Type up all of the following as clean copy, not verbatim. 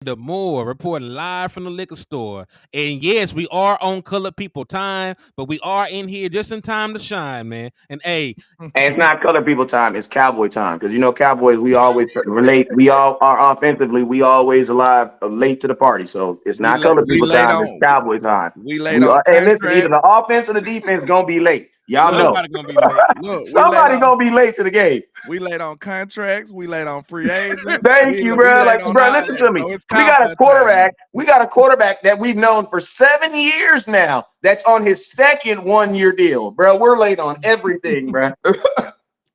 The Moore reporting live from the liquor store. And yes, we are on Colored People time, but we are in here just in time to shine, man. And hey, And it's not color people time, it's Cowboy time. Because Cowboys, we always relate. We all are offensively, we always alive late to the party. So it's not color we people late time, it's on Cowboy time. we late We on are, hey, listen, either contract. the offense or the defense gonna be late. Y'all Look, know. somebody gonna be late. look, Somebody gonna be late to the game. we late on contracts, we late on free agents, Thank you, we bro. late Like, on bro, all listen that. to me. So it's We got a Cowboy time now. quarterback. We got a quarterback that we've known for 7 years now. That's on his second 1 year deal, bro. We're late on everything, bro.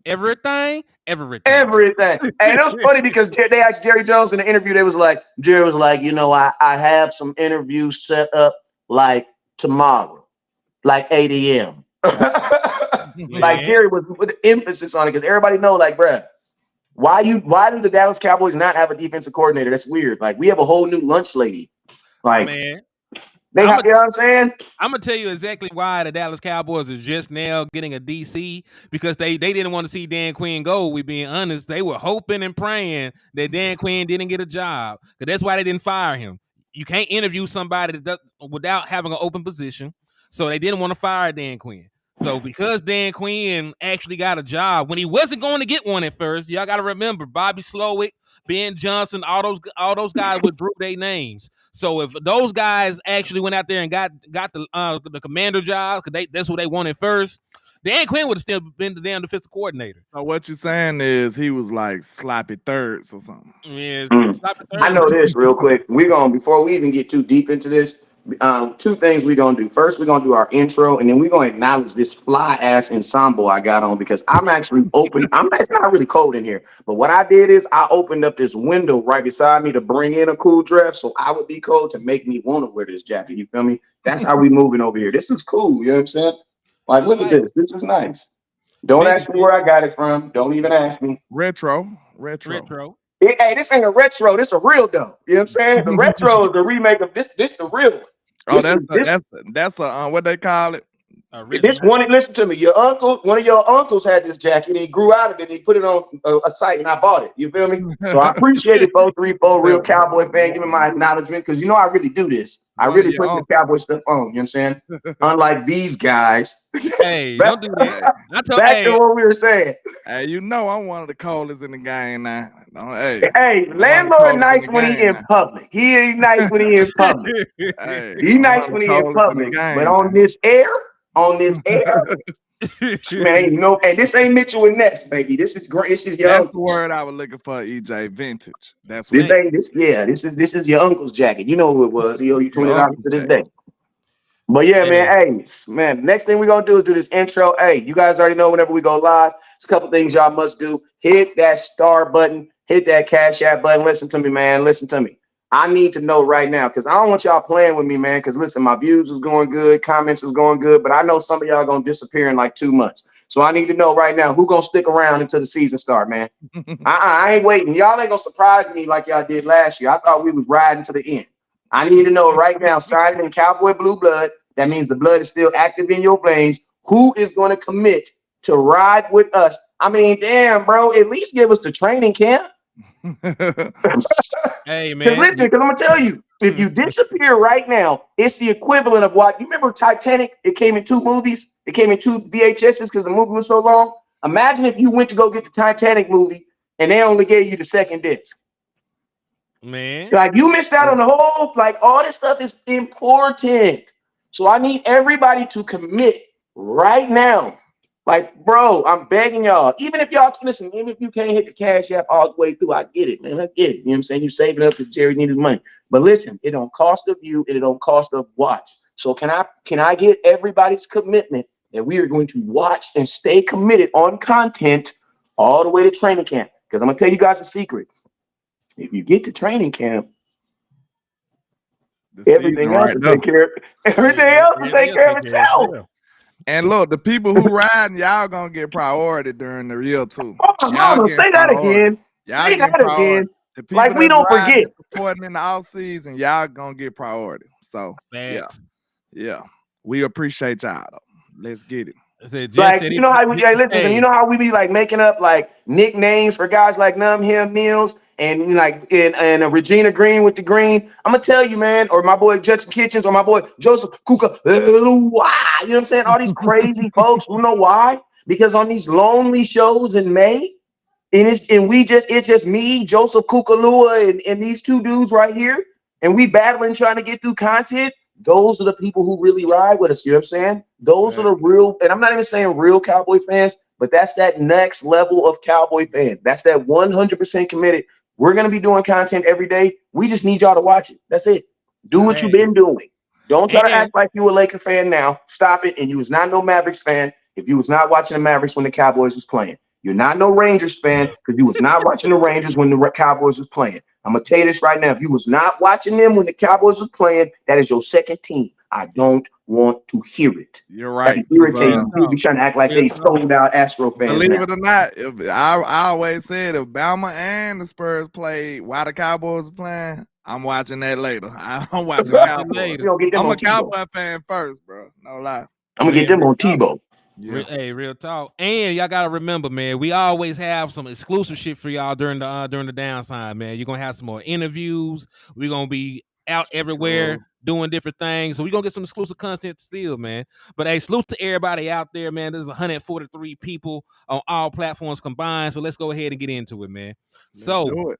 Everything. Everything. And it was funny because they asked Jerry Jones in the interview. Jerry was like, I have some interviews set up like tomorrow, like 8 a.m. Like Man, Jerry was with emphasis on it because everybody know, like, bruh, why do the Dallas Cowboys not have a defensive coordinator? That's weird. Like, we have a whole new lunch lady. Like, man. they I'm have, you know what I'm saying? gonna tell you exactly why the Dallas Cowboys is just now getting a DC because they didn't want to see Dan Quinn go. We being honest, they were hoping and praying that Dan Quinn didn't get a job because that's why they didn't fire him. You can't interview somebody without having an open position, so they didn't want to fire Dan Quinn. So because Dan Quinn actually got a job when he wasn't going to get one at first, y'all got to remember Bobby Slowick, Ben Johnson, all those guys withdrew their names. So if those guys actually went out there and got the commander jobs, because that's what they wanted first, Dan Quinn would have still been the damn defensive coordinator. So what you saying is he was like sloppy thirds or something. Yeah, stop the I third. know this real quick. Before we even get too deep into this, two things we're gonna do. First, we're gonna do our intro, and then we're gonna acknowledge this fly ass ensemble I got on because I'm actually open. It's not really cold in here, but what I did is I opened up this window right beside me to bring in a cool draft, so I would be cold to make me want to wear this jacket. You feel me? That's how we moving over here. This is cool. You know what I'm saying? Like, I look at like this. This is nice. Don't vintage ask me where I got it from. Don't even ask me. Retro. retro. Hey, this ain't a retro. This a real though. You know what I'm saying? The retro is the remake of this. This the real one. Oh, This that's a what they call it. this Original. one. Listen to me. One of your uncles had this jacket. And he grew out of it. And he put it on a site, and I bought it. You feel me? So I appreciate it, 434 real Cowboy fan. Give me my acknowledgement because I really do this. I One of really your put the uncles. Cowboy stuff on. You know what I'm saying? Unlike these guys. Hey, back, don't do that. I told back to hey, what we were saying. Hey, I'm one of the coldest in the game now. Hey, Hey, I'm one of the landlord coldest in nice the when he game in now. public. He ain't nice when he in public. Hey, He I'm one nice of the when he in coldest in the public, but game on now. this air, man, and this ain't Mitchell and Ness, baby. This is great. This is your That's the uncle's. word I was looking for, EJ. Vintage. That's what This it man, is. ain't this. Yeah, this is your uncle's jacket. You know who it was. He owe you Your $20 uncle's to this jacket. day. But yeah, man. hey, Hey, man. Next thing we're gonna do is do this intro. Hey, you guys already know whenever we go live, it's a couple things y'all must do. Hit that star button. Hit that Cash App button. Listen to me, man. Listen to me. I need to know right now because I don't want y'all playing with me, man. Because listen, my views is going good, comments is going good, but I know some of y'all gonna disappear in like 2 months. So I need to know right now who gonna stick around until the season start, man. I ain't waiting. Y'all ain't gonna surprise me like y'all did last year. I thought we was riding to the end. I need to know right now, signing in Cowboy blue blood. That means the blood is still active in your veins. Who is going to commit to ride with us? I mean, damn, bro. At least give us the training camp. hey, Because man. listen, because I'm gonna tell you, if you disappear right now, it's the equivalent of what you remember Titanic. It came in two movies. It came in two VHSs because the movie was so long. Imagine if you went to go get the Titanic movie and they only gave you the second disc. Man. Like you missed out on the whole. Like all this stuff is important. So I need everybody to commit right now. Like, bro, I'm begging y'all. Even if y'all listen, even if you can't hit the Cash App all the way through, I get it, man. I get it. You know what I'm saying? You saving up because Jerry needed money. But listen, it don't cost of you and it don't cost of watch. So can I get everybody's commitment that we are going to watch and stay committed on content all the way to training camp? Because I'm gonna tell you guys a secret. If you get to training camp, The season everything else right will there. take care of Yeah, everything else will everything take else care of take care of itself. itself. And look, the people who riding, y'all gonna get priority during the year too. Oh my Y'all mama, getting say that priority. again. Y'all Say getting that priority. again. The people Like we that's don't riding forget. and supporting in the off season, y'all gonna get priority. So Facts. yeah. We appreciate y'all though. Let's get it. I said, Jess Like, said you know how we hey, listen, you know how we be like making up like nicknames for guys like Numb Him Meals. and like and Regina Green with the green. I'm gonna tell you, man, or my boy Judson Kitchens, or my boy Joseph Kuka. You know what I'm saying? All these crazy folks. You know why? Because on these lonely shows in May, it's just me, Joseph Kukalua, and these two dudes right here, and we battling trying to get through content. Those are the people who really ride with us. You know what I'm saying? Those are the real, and I'm not even saying real Cowboy fans, but that's that next level of Cowboy fan. That's that 100% committed. We're gonna be doing content every day. We just need y'all to watch it. That's it. Do what you've been doing. Don't try to And act like you a Laker fan now. Stop it. And you was not no Mavericks fan if you was not watching the Mavericks when the Cowboys was playing. You're not no Rangers fan because you was not watching the Rangers when the Cowboys was playing. I'm gonna tell you this right now. If you was not watching them when the Cowboys was playing, that is your second team. I don't want to hear it. You're That's right. irritating. People be trying to act like they sold out Astro fans. Believe Now. it or not, I always said if Bama and the Spurs played while the Cowboys are playing, I'm watching that later. I'm watching Cowboys. I'm a Cowboy fan first, bro. No lie. I'm gonna get them on Tebow. Yeah. Hey, real talk. And y'all gotta remember, man, we always have some exclusive shit for y'all during the downtime, man. You're gonna have some more interviews. We're gonna be out everywhere doing different things. So we're gonna get some exclusive content still, man. But hey, salute to everybody out there, man. There's 143 people on all platforms combined. So let's go ahead and get into it, man. Let's do it.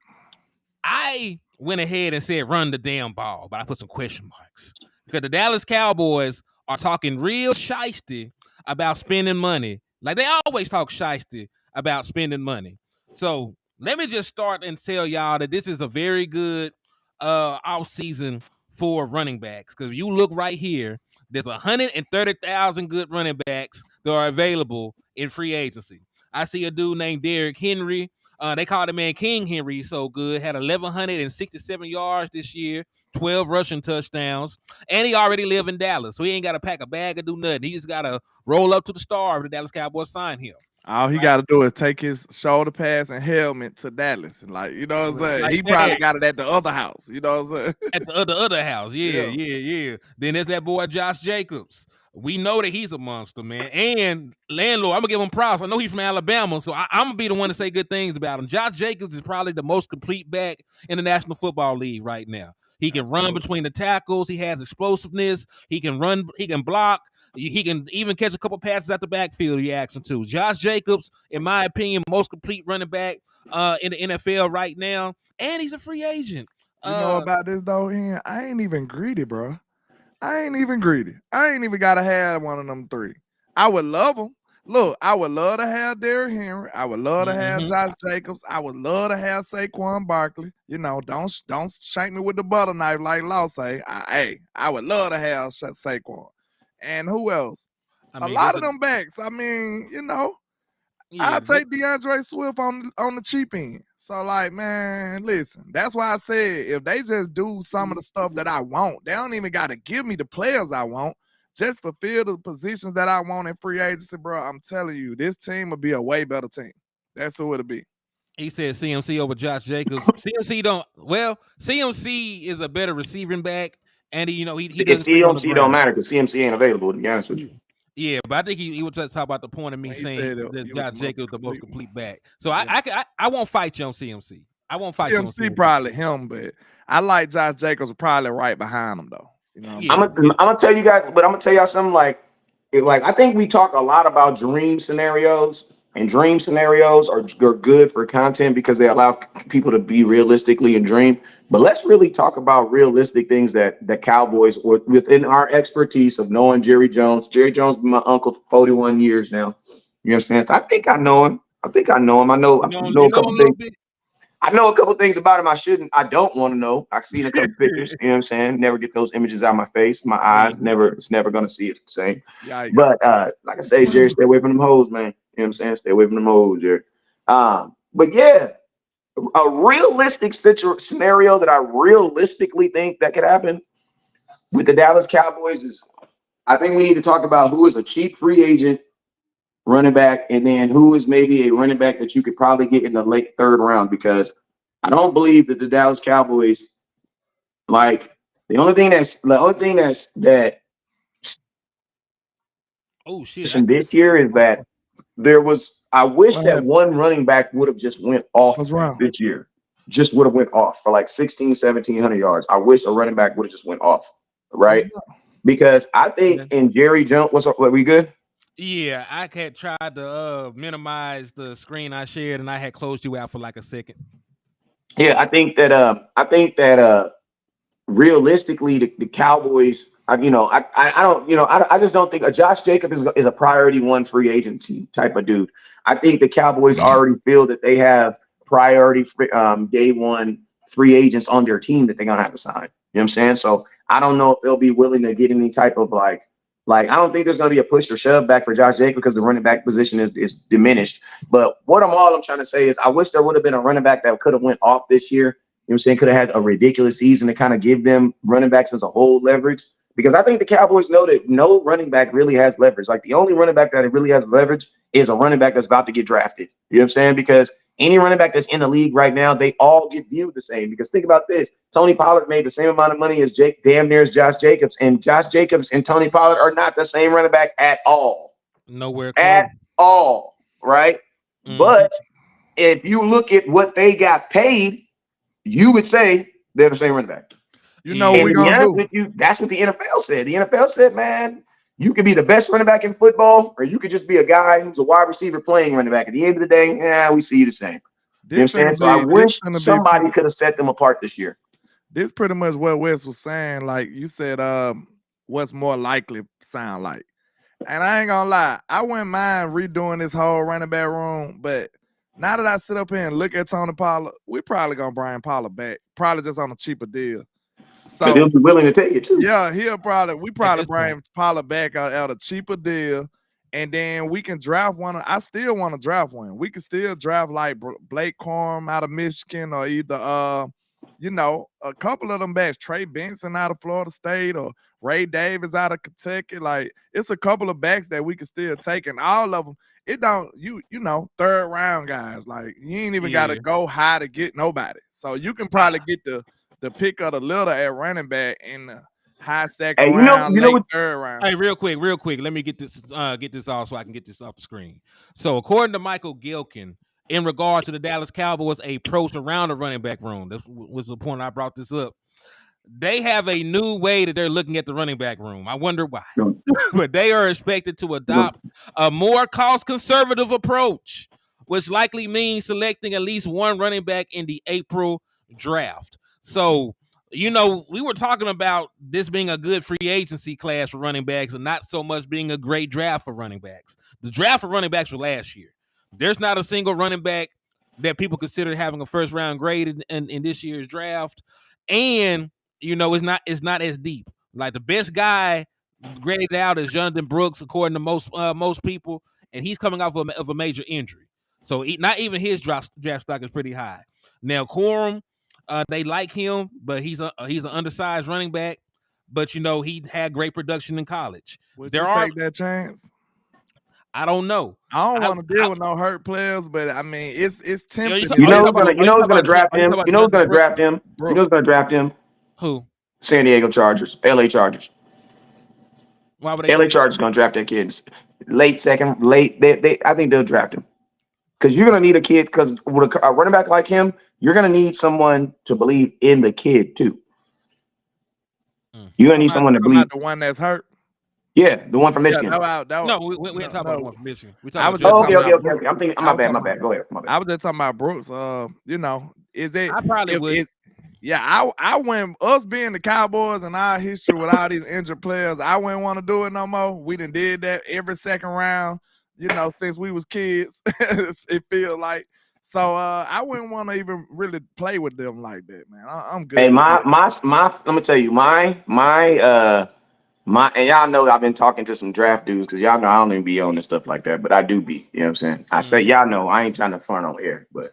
I went ahead and said run the damn ball, but I put some question marks. Because the Dallas Cowboys are talking real shiesty about spending money. Like they always talk shiesty about spending money. So let me just start and tell y'all that this is a very good off season for running backs. Because if you look right here, there's 130,000 good running backs that are available in free agency. I see a dude named Derrick Henry. They called him man King Henry. He's so good. Had 1,167 yards this year, 12 rushing touchdowns, and he already live in Dallas, so he ain't got to pack a bag or do nothing. He just got to roll up to the star if the Dallas Cowboys sign him. All he got to do is take his shoulder pads and helmet to Dallas. And like, you know what I'm saying? Like he probably got it at the other house. You know what I'm saying? At the other house. Yeah. Then there's that boy Josh Jacobs. We know that he's a monster, man. And landlord, I'm gonna give him props. I know he's from Alabama, so I'm gonna be the one to say good things about him. Josh Jacobs is probably the most complete back in the National Football League right now. He can run between the tackles. He has explosiveness. He can run. He can block. He can even catch a couple passes at the backfield if you ask him to. Josh Jacobs, in my opinion, most complete running back in the NFL right now, and he's a free agent. You know about this though, Ian? I ain't even greedy, bro. I ain't even greedy. I ain't even gotta have one of them three. I would love them. Look, I would love to have Derrick Henry. I would love to have Josh Jacobs. I would love to have Saquon Barkley. You know, don't shank me with the butter knife like Law say. I would love to have Saquon. And who else? A lot of them backs. I mean, you know, I'll take DeAndre Swift on the cheap end. So, like, man, listen, that's why I said if they just do some of the stuff that I want, they don't even got to give me the players I want. Just fulfill the positions that I want in free agency, bro. I'm telling you, this team will be a way better team. That's who it'll be. He said CMC over Josh Jacobs. CMC is a better receiving back, and he doesn't. CMC don't matter because CMC ain't available, to be honest with you. Yeah, but I think he was talking about the point of me saying that Josh Jacobs the most complete back. So I won't fight you on CMC. I won't fight you on CMC. Probably him, but I like Josh Jacobs probably right behind him though. You know, I'm gonna tell you guys, but I'm gonna tell y'all something like I think we talk a lot about dream scenarios, and dream scenarios are good for content because they allow people to be realistically and dream. But let's really talk about realistic things that the Cowboys, or within our expertise of knowing Jerry Jones. Jerry Jones been my uncle for 41 years now. You understand? So I think I know him. I know a couple things. I know a couple things about him I don't want to know. I've seen a couple pictures, you know what I'm saying? Never get those images out of my face. My eyes it's never gonna see it the same. Yikes. But like I say, Jerry, stay away from them hoes, man. You know what I'm saying? Stay away from them hoes, Jerry. But yeah, a realistic scenario that I realistically think that could happen with the Dallas Cowboys is I think we need to talk about who is a cheap free agent running back, and then who is maybe a running back that you could probably get in the late third round, because I don't believe that the Dallas Cowboys, like the only thing that oh shit this year is that I wish that one running back would have just went off this year. just would have went off for like 16, 1700 yards. I wish a running back would have just went off, right? Because I think in Jerry Jones, what's up? Are we good? Yeah, I had tried to minimize the screen I shared, and I had closed you out for like a second. Yeah, I think that realistically, the Cowboys, I just don't think Josh Jacobs is a priority one free agency type of dude. I think the Cowboys already feel that they have priority day one free agents on their team that they're gonna have to sign. You know what I'm saying? So I don't know if they'll be willing to get any type of like I don't think there's gonna be a push or shove back for Josh Jacobs because the running back position is diminished. But all I'm trying to say is I wish there would have been a running back that could have went off this year. You know what I'm saying? Could have had a ridiculous season to kind of give them running backs as a whole leverage. Because I think the Cowboys know that no running back really has leverage. Like the only running back that really has leverage is a running back that's about to get drafted. You know what I'm saying? Because any running back that's in the league right now, they all get viewed the same. Because think about this. Tony Pollard made the same amount of money as damn near as Josh Jacobs. And Josh Jacobs and Tony Pollard are not the same running back at all. Nowhere close. At all, right? Mhm. But if you look at what they got paid, you would say they're the same running back. You know And what we to be gonna honest do? with you, that's what the NFL said. The NFL said, man, you could be the best running back in football, or you could just be a guy who's a wide receiver playing running back. At the end of the day, yeah, we see you the same. You know what I'm saying? So I wish somebody could have set them apart this year. This pretty much what Wes was saying. Like you said, what's more likely sound like. And I ain't gonna lie, I wouldn't mind redoing this whole running back room, but now that I sit up here and look at Tony Pollard, we probably gonna bring Pollard back, probably just on a cheaper deal. So they'll be willing to take it too. Yeah, we probably bring Pollard back out a cheaper deal, and then we can draft one. I still want to draft one. We can still draft like Blake Corum out of Michigan, or either a couple of them backs, Trey Benson out of Florida State, or Ray Davis out of Kentucky. Like it's a couple of backs that we can still take, and all of them. It don't third round guys. Like you ain't even got to go high to get nobody. So you can probably get the pick of the litter at running back in the high second round, late third round. Hey, real quick. Let me get this off so I can get this off the screen. So according to Michael Gilkin, in regard to the Dallas Cowboys approach around the running back room, this was the point I brought this up. They have a new way that they're looking at the running back room. I wonder why. But they are expected to adopt a more cost-conservative approach, which likely means selecting at least one running back in the April draft. So, we were talking about this being a good free agency class for running backs and not so much being a great draft for running backs. The draft for running backs was last year. There's not a single running back that people consider having a first-round grade in this year's draft. And it's not as deep. Like the best guy graded out is Jonathan Brooks, according to most people, and he's coming off of a major injury. So not even his draft stock is pretty high. Now Corum, they like him, but he's an undersized running back. But he had great production in college. Would you take that chance? I don't know. I don't want to deal with no hurt players, but I mean it's tempting. You know who's gonna draft him? You know who's gonna draft him? You know who's gonna draft him? Who? San Diego Chargers, LA Chargers. Why would they? LA Chargers gonna draft their kids late second, late. I think they'll draft him because you're gonna need a kid. Because with a running back like him, you're gonna need someone to believe in the kid too. You're gonna need someone to believe. The one that's hurt. Yeah, the one from Michigan. No, we ain't talking about the one from Michigan. Okay. I'm thinking. My bad. Go ahead. I was just talking about Brooks. Is it? I probably would. Yeah, I wouldn't. Us being the Cowboys and our history with all these injured players, I wouldn't want to do it no more. We done did that every second round, since we was kids. It feels like. So I wouldn't want to even really play with them like that, man. I'm good. Hey, my. Let me tell you, and y'all know I've been talking to some draft dudes because y'all know I don't even be on and stuff like that, but I do be. You know what I'm saying? I say y'all know I ain't trying to front on air, but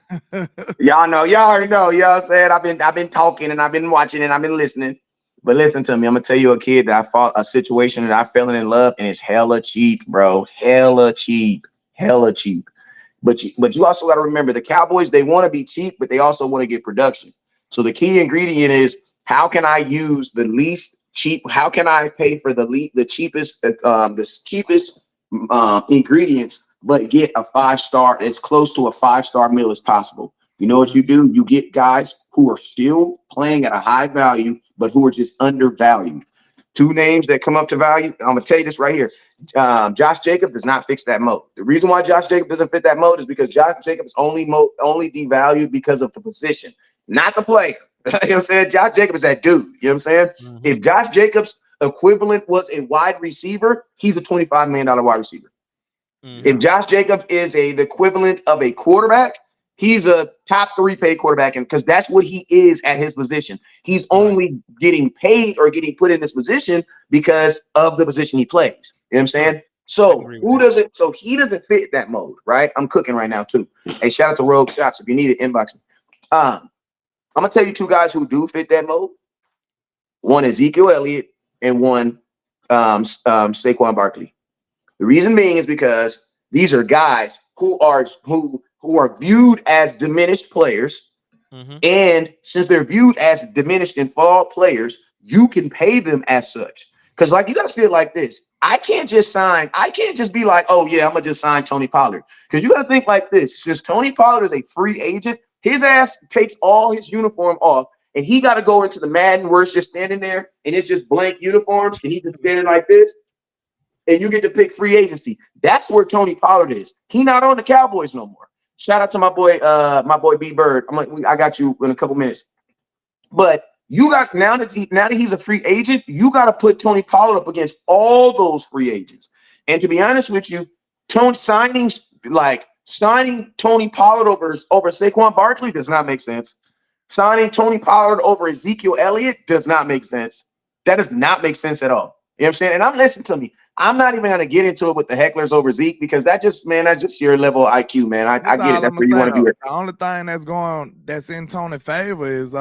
y'all already know. You know what I'm saying? I've been talking and I've been watching and I've been listening. But listen to me, I'm gonna tell you a kid that I fought a situation that I fell in love and it's hella cheap, bro. Hella cheap. But you also got to remember the Cowboys, they want to be cheap, but they also want to get production. So the key ingredient is how can I use the least cheap? How can I pay for the cheapest ingredients, but get a 5-star as close to a 5-star meal as possible? You know what you do? You get guys who are still playing at a high value, but who are just undervalued. Two names that come up to value. I'm gonna tell you this right here. Josh Jacobs does not fix that mode. The reason why Josh Jacobs doesn't fit that mode is because Josh Jacobs only devalued because of the position, not the player. You know what I'm saying? Josh Jacobs is that dude. You know what I'm saying? If Josh Jacobs equivalent was a wide receiver, he's a $25 million wide receiver. If Josh Jacobs is the equivalent of a quarterback, he's a top 3 paid quarterback, and because that's what he is at his position. He's only getting paid or getting put in this position because of the position he plays. You know what I'm saying? So so he doesn't fit that mode, right? I'm cooking right now too. Hey, shout out to Rogue Shops. If you need it, inbox me. I'm gonna tell you two guys who do fit that mode. One Ezekiel Elliott and one Saquon Barkley. The reason being is because these are guys who are viewed as diminished players. And since they're viewed as diminished and flawed players, you can pay them as such. Because like you got to see it like this. I can't just be like, oh yeah, I'm gonna just sign Tony Pollard. Because you got to think like this. Since Tony Pollard is a free agent, his ass takes all his uniform off, and he got to go into the Madden where it's just standing there and it's just blank uniforms, and he's just standing like this. And you get to pick free agency. That's where Tony Pollard is. He not on the Cowboys no more. Shout out to my boy B Bird. I got you in a couple minutes. But you got now that he's a free agent, you got to put Tony Pollard up against all those free agents. And to be honest with you, signing Tony Pollard over Saquon Barkley does not make sense. Signing Tony Pollard over Ezekiel Elliott does not make sense. That does not make sense at all. You know what I'm saying? And listen to me. I'm not even going to get into it with the hecklers over Zeke because that's just your level of IQ, man. I get it. That's where you want to be. The only thing that's in Tony's favor is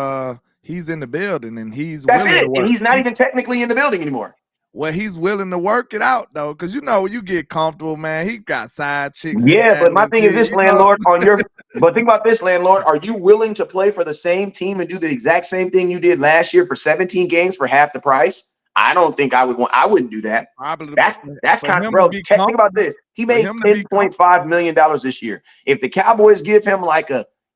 he's in the building and he's and he's not even technically in the building anymore. Well, he's willing to work it out though, because you get comfortable, man. He got side chicks. Yeah, but my thing is this, landlord. But think about this, landlord. Are you willing to play for the same team and do the exact same thing you did last year for 17 games for half the price? I don't think I wouldn't do that. That's kind of, bro. Think about this. He made $10.5 million this year. If the Cowboys give him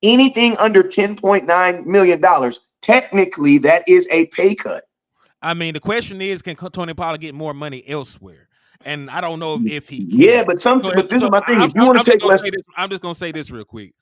anything under $10.9 million, technically that is a pay cut. I mean, the question is, can Tony Pollard get more money elsewhere? And I don't know if he can. Yeah, but this is my thing. If you want to take less, I'm just gonna say this real quick.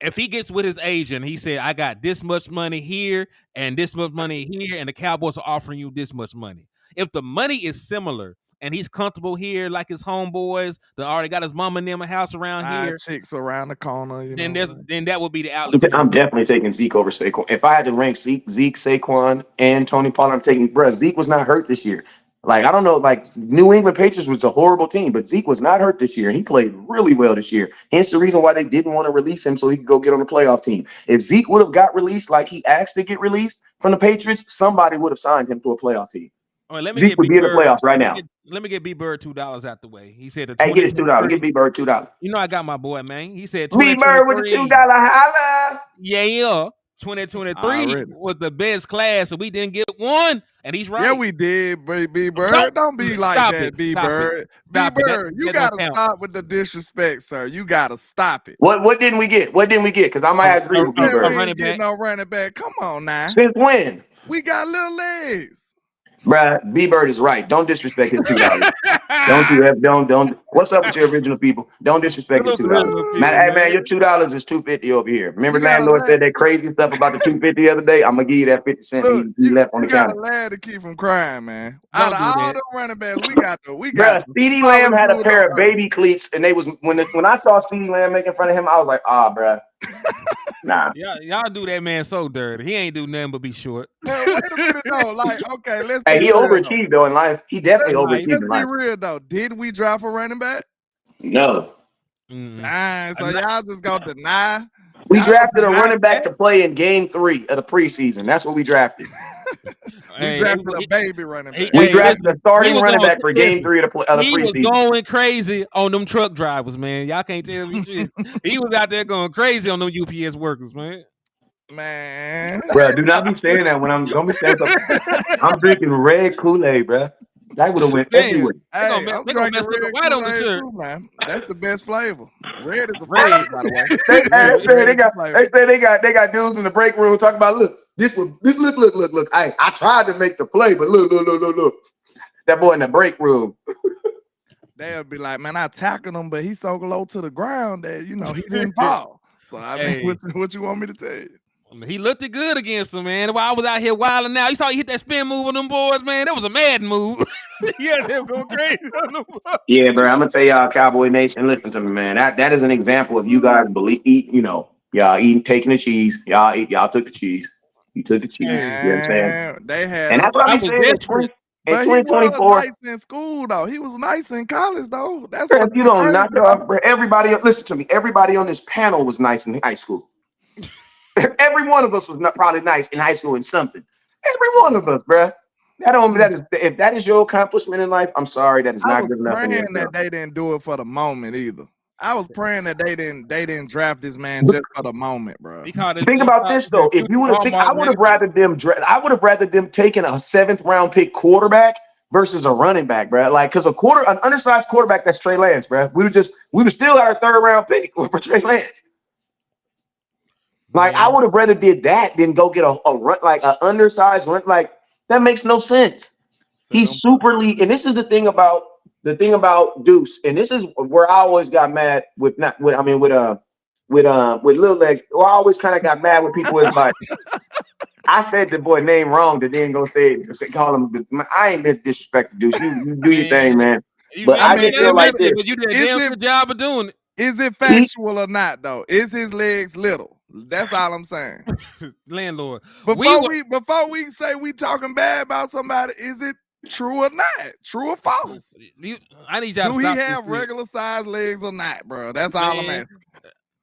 If he gets with his agent, he said, I got this much money here and this much money here, and the Cowboys are offering you this much money. If the money is similar and he's comfortable here, like his homeboys that already got his mama and them a house around here, chicks around the corner, then that would be the outlet. I'm definitely taking Zeke over Saquon. If I had to rank Zeke, Saquon, and Tony Pollard, I'm taking, bro. Zeke was not hurt this year. I don't know, New England Patriots was a horrible team, but Zeke was not hurt this year, and he played really well this year. Hence the reason why they didn't want to release him so he could go get on the playoff team. If Zeke would have got released like he asked to get released from the Patriots, somebody would have signed him to a playoff team. All right, Zeke would be in the playoffs right now. Let me get B Bird $2 out the way. He said, "Hey, get his $2. Get B Bird $2." You know I got my boy, man. He said, "B Bird with the $2 holla." Yeah. 2023 was the best class, and we didn't get one. And he's right. Yeah, we did, B Bird. Don't be like that, B Bird. B Bird, you gotta stop with the disrespect, sir. You gotta stop it. What didn't we get? Because I might agree with B Bird. No running back. Come on now. Since when? We got little legs. Bruh, B Bird is right. Don't disrespect his $2. Don't. What's up with your original people? Don't disrespect his $2. Man, your $2 is $2.50 over here. Remember, landlord said that crazy stuff about the $2.50 the other day. I'm gonna give you that 50 cents. He left on the counter. You got a lad to keep from crying, man. Out of all the running backs, we got. CeeDee Lamb had a pair of baby cleats, and they was when I saw CeeDee Lamb making fun of him, I was like, bruh. Nah. Y'all do that man so dirty. He ain't do nothing but be short. Wait a minute though. Okay, let's Hey, he overachieved though in life. He definitely overachieved in life. Let's be real though. Did we draft a running back? No. Dang, so y'all just gonna deny. We drafted a running back to play in game 3 of the preseason. That's what we drafted. We drafted a baby running back. We drafted a starting running back for game 3 of the preseason. He was going crazy on them truck drivers, man. Y'all can't tell me shit. He was out there going crazy on them UPS workers, man. Man. Bro, do not be saying that when I'm going to be saying something. I'm drinking red Kool-Aid, bro. That would have went Man, everywhere. Hey, I'm they gonna drinking mess up the red white on the Kool-Aid shirt. too, man. That's the best flavor. Red is a Red. flavor, by the way. They Red. say they got dudes in the break room talking about look. Look. I tried to make the play, but look. That boy in the break room. They'll be like, man, I tackled him, but he's so low to the ground that he didn't fall. So I mean, Hey. what you want me to tell you? He looked it good against him, man. While I was out here wilding out, you saw he hit that spin move on them boys, man. That was a Madden move. Yeah, they were going crazy on them boys. Yeah, bro. I'm gonna tell y'all, Cowboy Nation. Listen to me, man. That is an example of you guys y'all eating, taking the cheese. Y'all took the cheese. You took the cheese. Hey. You know what I'm saying? Man, they had And that's what I I be was saying desperate. in but he was 2024. nice in school, though. He was nice in college, though. That's Bro, what's if you so don't crazy, knock it off, bro, everybody, listen to me. Everybody on this panel was nice in high school. Every one of us was probably nice in high school in something. Every one of us, bro. If that is your accomplishment in life, I'm sorry, that is I not was good enough in the praying that NFL. they didn't do it for the moment either. I was praying that they didn't draft this man just for the moment, bro. Think about this though. If you would have, I would have rather them taking a 7th round pick quarterback versus a running back, bro. Like, because an undersized quarterback, that's Trey Lance, bro. We would still our 3rd round pick for Trey Lance. Like, I would have rather did that than go get a run, like an undersized run. Like, that makes no sense. He's super league, and this is the thing about Deuce, and this is where I always got mad with Lil Legs. Well, I always kind of got mad when people was like, I said the boy name wrong, but then go call him. I ain't meant to disrespect Deuce. You do your thing, man. But I just feel like this. But you did a damn good job of doing it. Is it factual or not, though? Is his legs little? That's all I'm saying. Landlord. Before we say we talking bad about somebody, is it true or not? True or false? I need y'all to Do he stop have regular sized legs or not, bro? That's all I'm asking.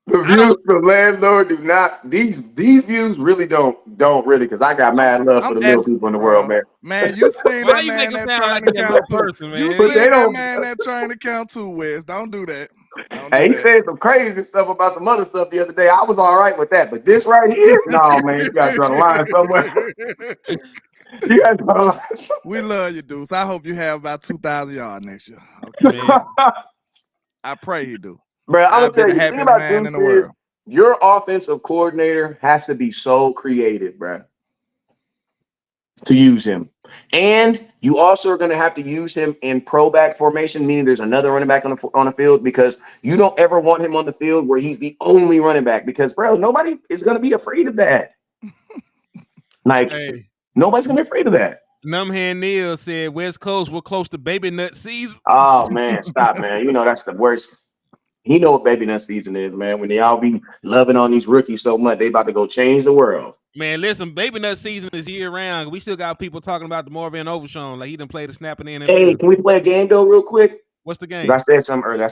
The views from Landlord do not. These views really don't really, because I got mad love for the little people in the world, man. Man, you seen Why that you man make him that sound trying like to a count little two. person, man? You But seen they that don't- man that trying to count two, Wes. Don't do that. Hey, he said some crazy stuff about some other stuff the other day. I was all right with that, but this right here, no, man, you gotta draw the line somewhere. You gotta draw the line somewhere. We love you, Deuce. I hope you have about 2,000 yards next year. Okay, Man. I pray you do. Bro, I'm I'll gonna be tell the you, the thing happiest about man in Deuce the world. is your offensive coordinator has to be so creative, bro, to use him. And you also are going to have to use him in pro back formation, meaning there's another running back on the field, because you don't ever want him on the field where he's the only running back, because, bro, nobody is going to be afraid of that. Like, nobody's going to be afraid of that. Numbhand Neil said West Coast, we're close to baby nut season. Oh, man, stop, man. You know that's the worst. He know what baby nut season is, man. When they all be loving on these rookies so much, they about to go change the world. Man, listen, baby nut season is year round. We still got people talking about the Marvin Overshown, like he done played the snapping in. Hey, can we play a game though, real quick? What's the game? I said something earlier. I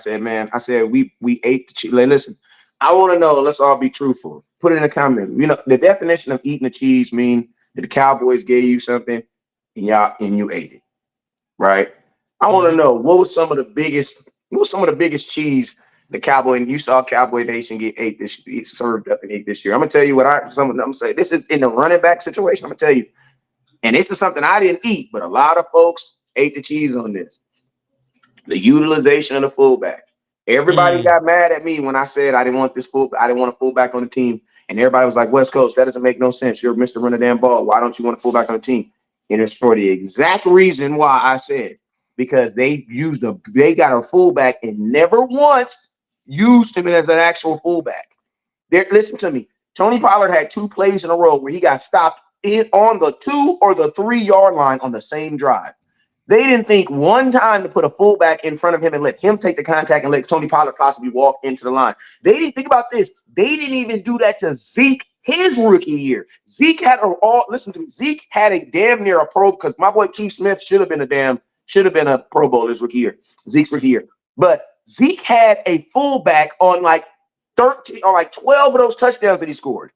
said, we ate the cheese. Like, listen, I want to know. Let's all be truthful. Put it in the comment. You know, the definition of eating the cheese mean that the Cowboys gave you something and you ate it, right? I want to know what was some of the biggest cheese the Cowboy, and you saw Cowboy Nation get served up and ate this year. I'm gonna tell you what I'm gonna say. This is in the running back situation. I'm gonna tell you, and this is something I didn't eat, but a lot of folks ate the cheese on this. The utilization of the fullback. Everybody got mad at me when I said I didn't want a fullback on the team, and everybody was like, "West Coast, that doesn't make no sense. You're Mr. Run the damn ball. Why don't you want a fullback on the team?" And it's for the exact reason why I said, because they got a fullback and never once used him as an actual fullback. Listen to me. Tony Pollard had 2 plays in a row where he got stopped on the 2 or the 3 yard line on the same drive. They didn't think one time to put a fullback in front of him and let him take the contact and let Tony Pollard possibly walk into the line. They didn't think about this. They didn't even do that to Zeke his rookie year. Zeke had a damn near a pro, because my boy Keith Smith should have been a Pro Bowl his rookie year, Zeke's rookie year. But Zeke had a fullback on like 13 or like 12 of those touchdowns that he scored.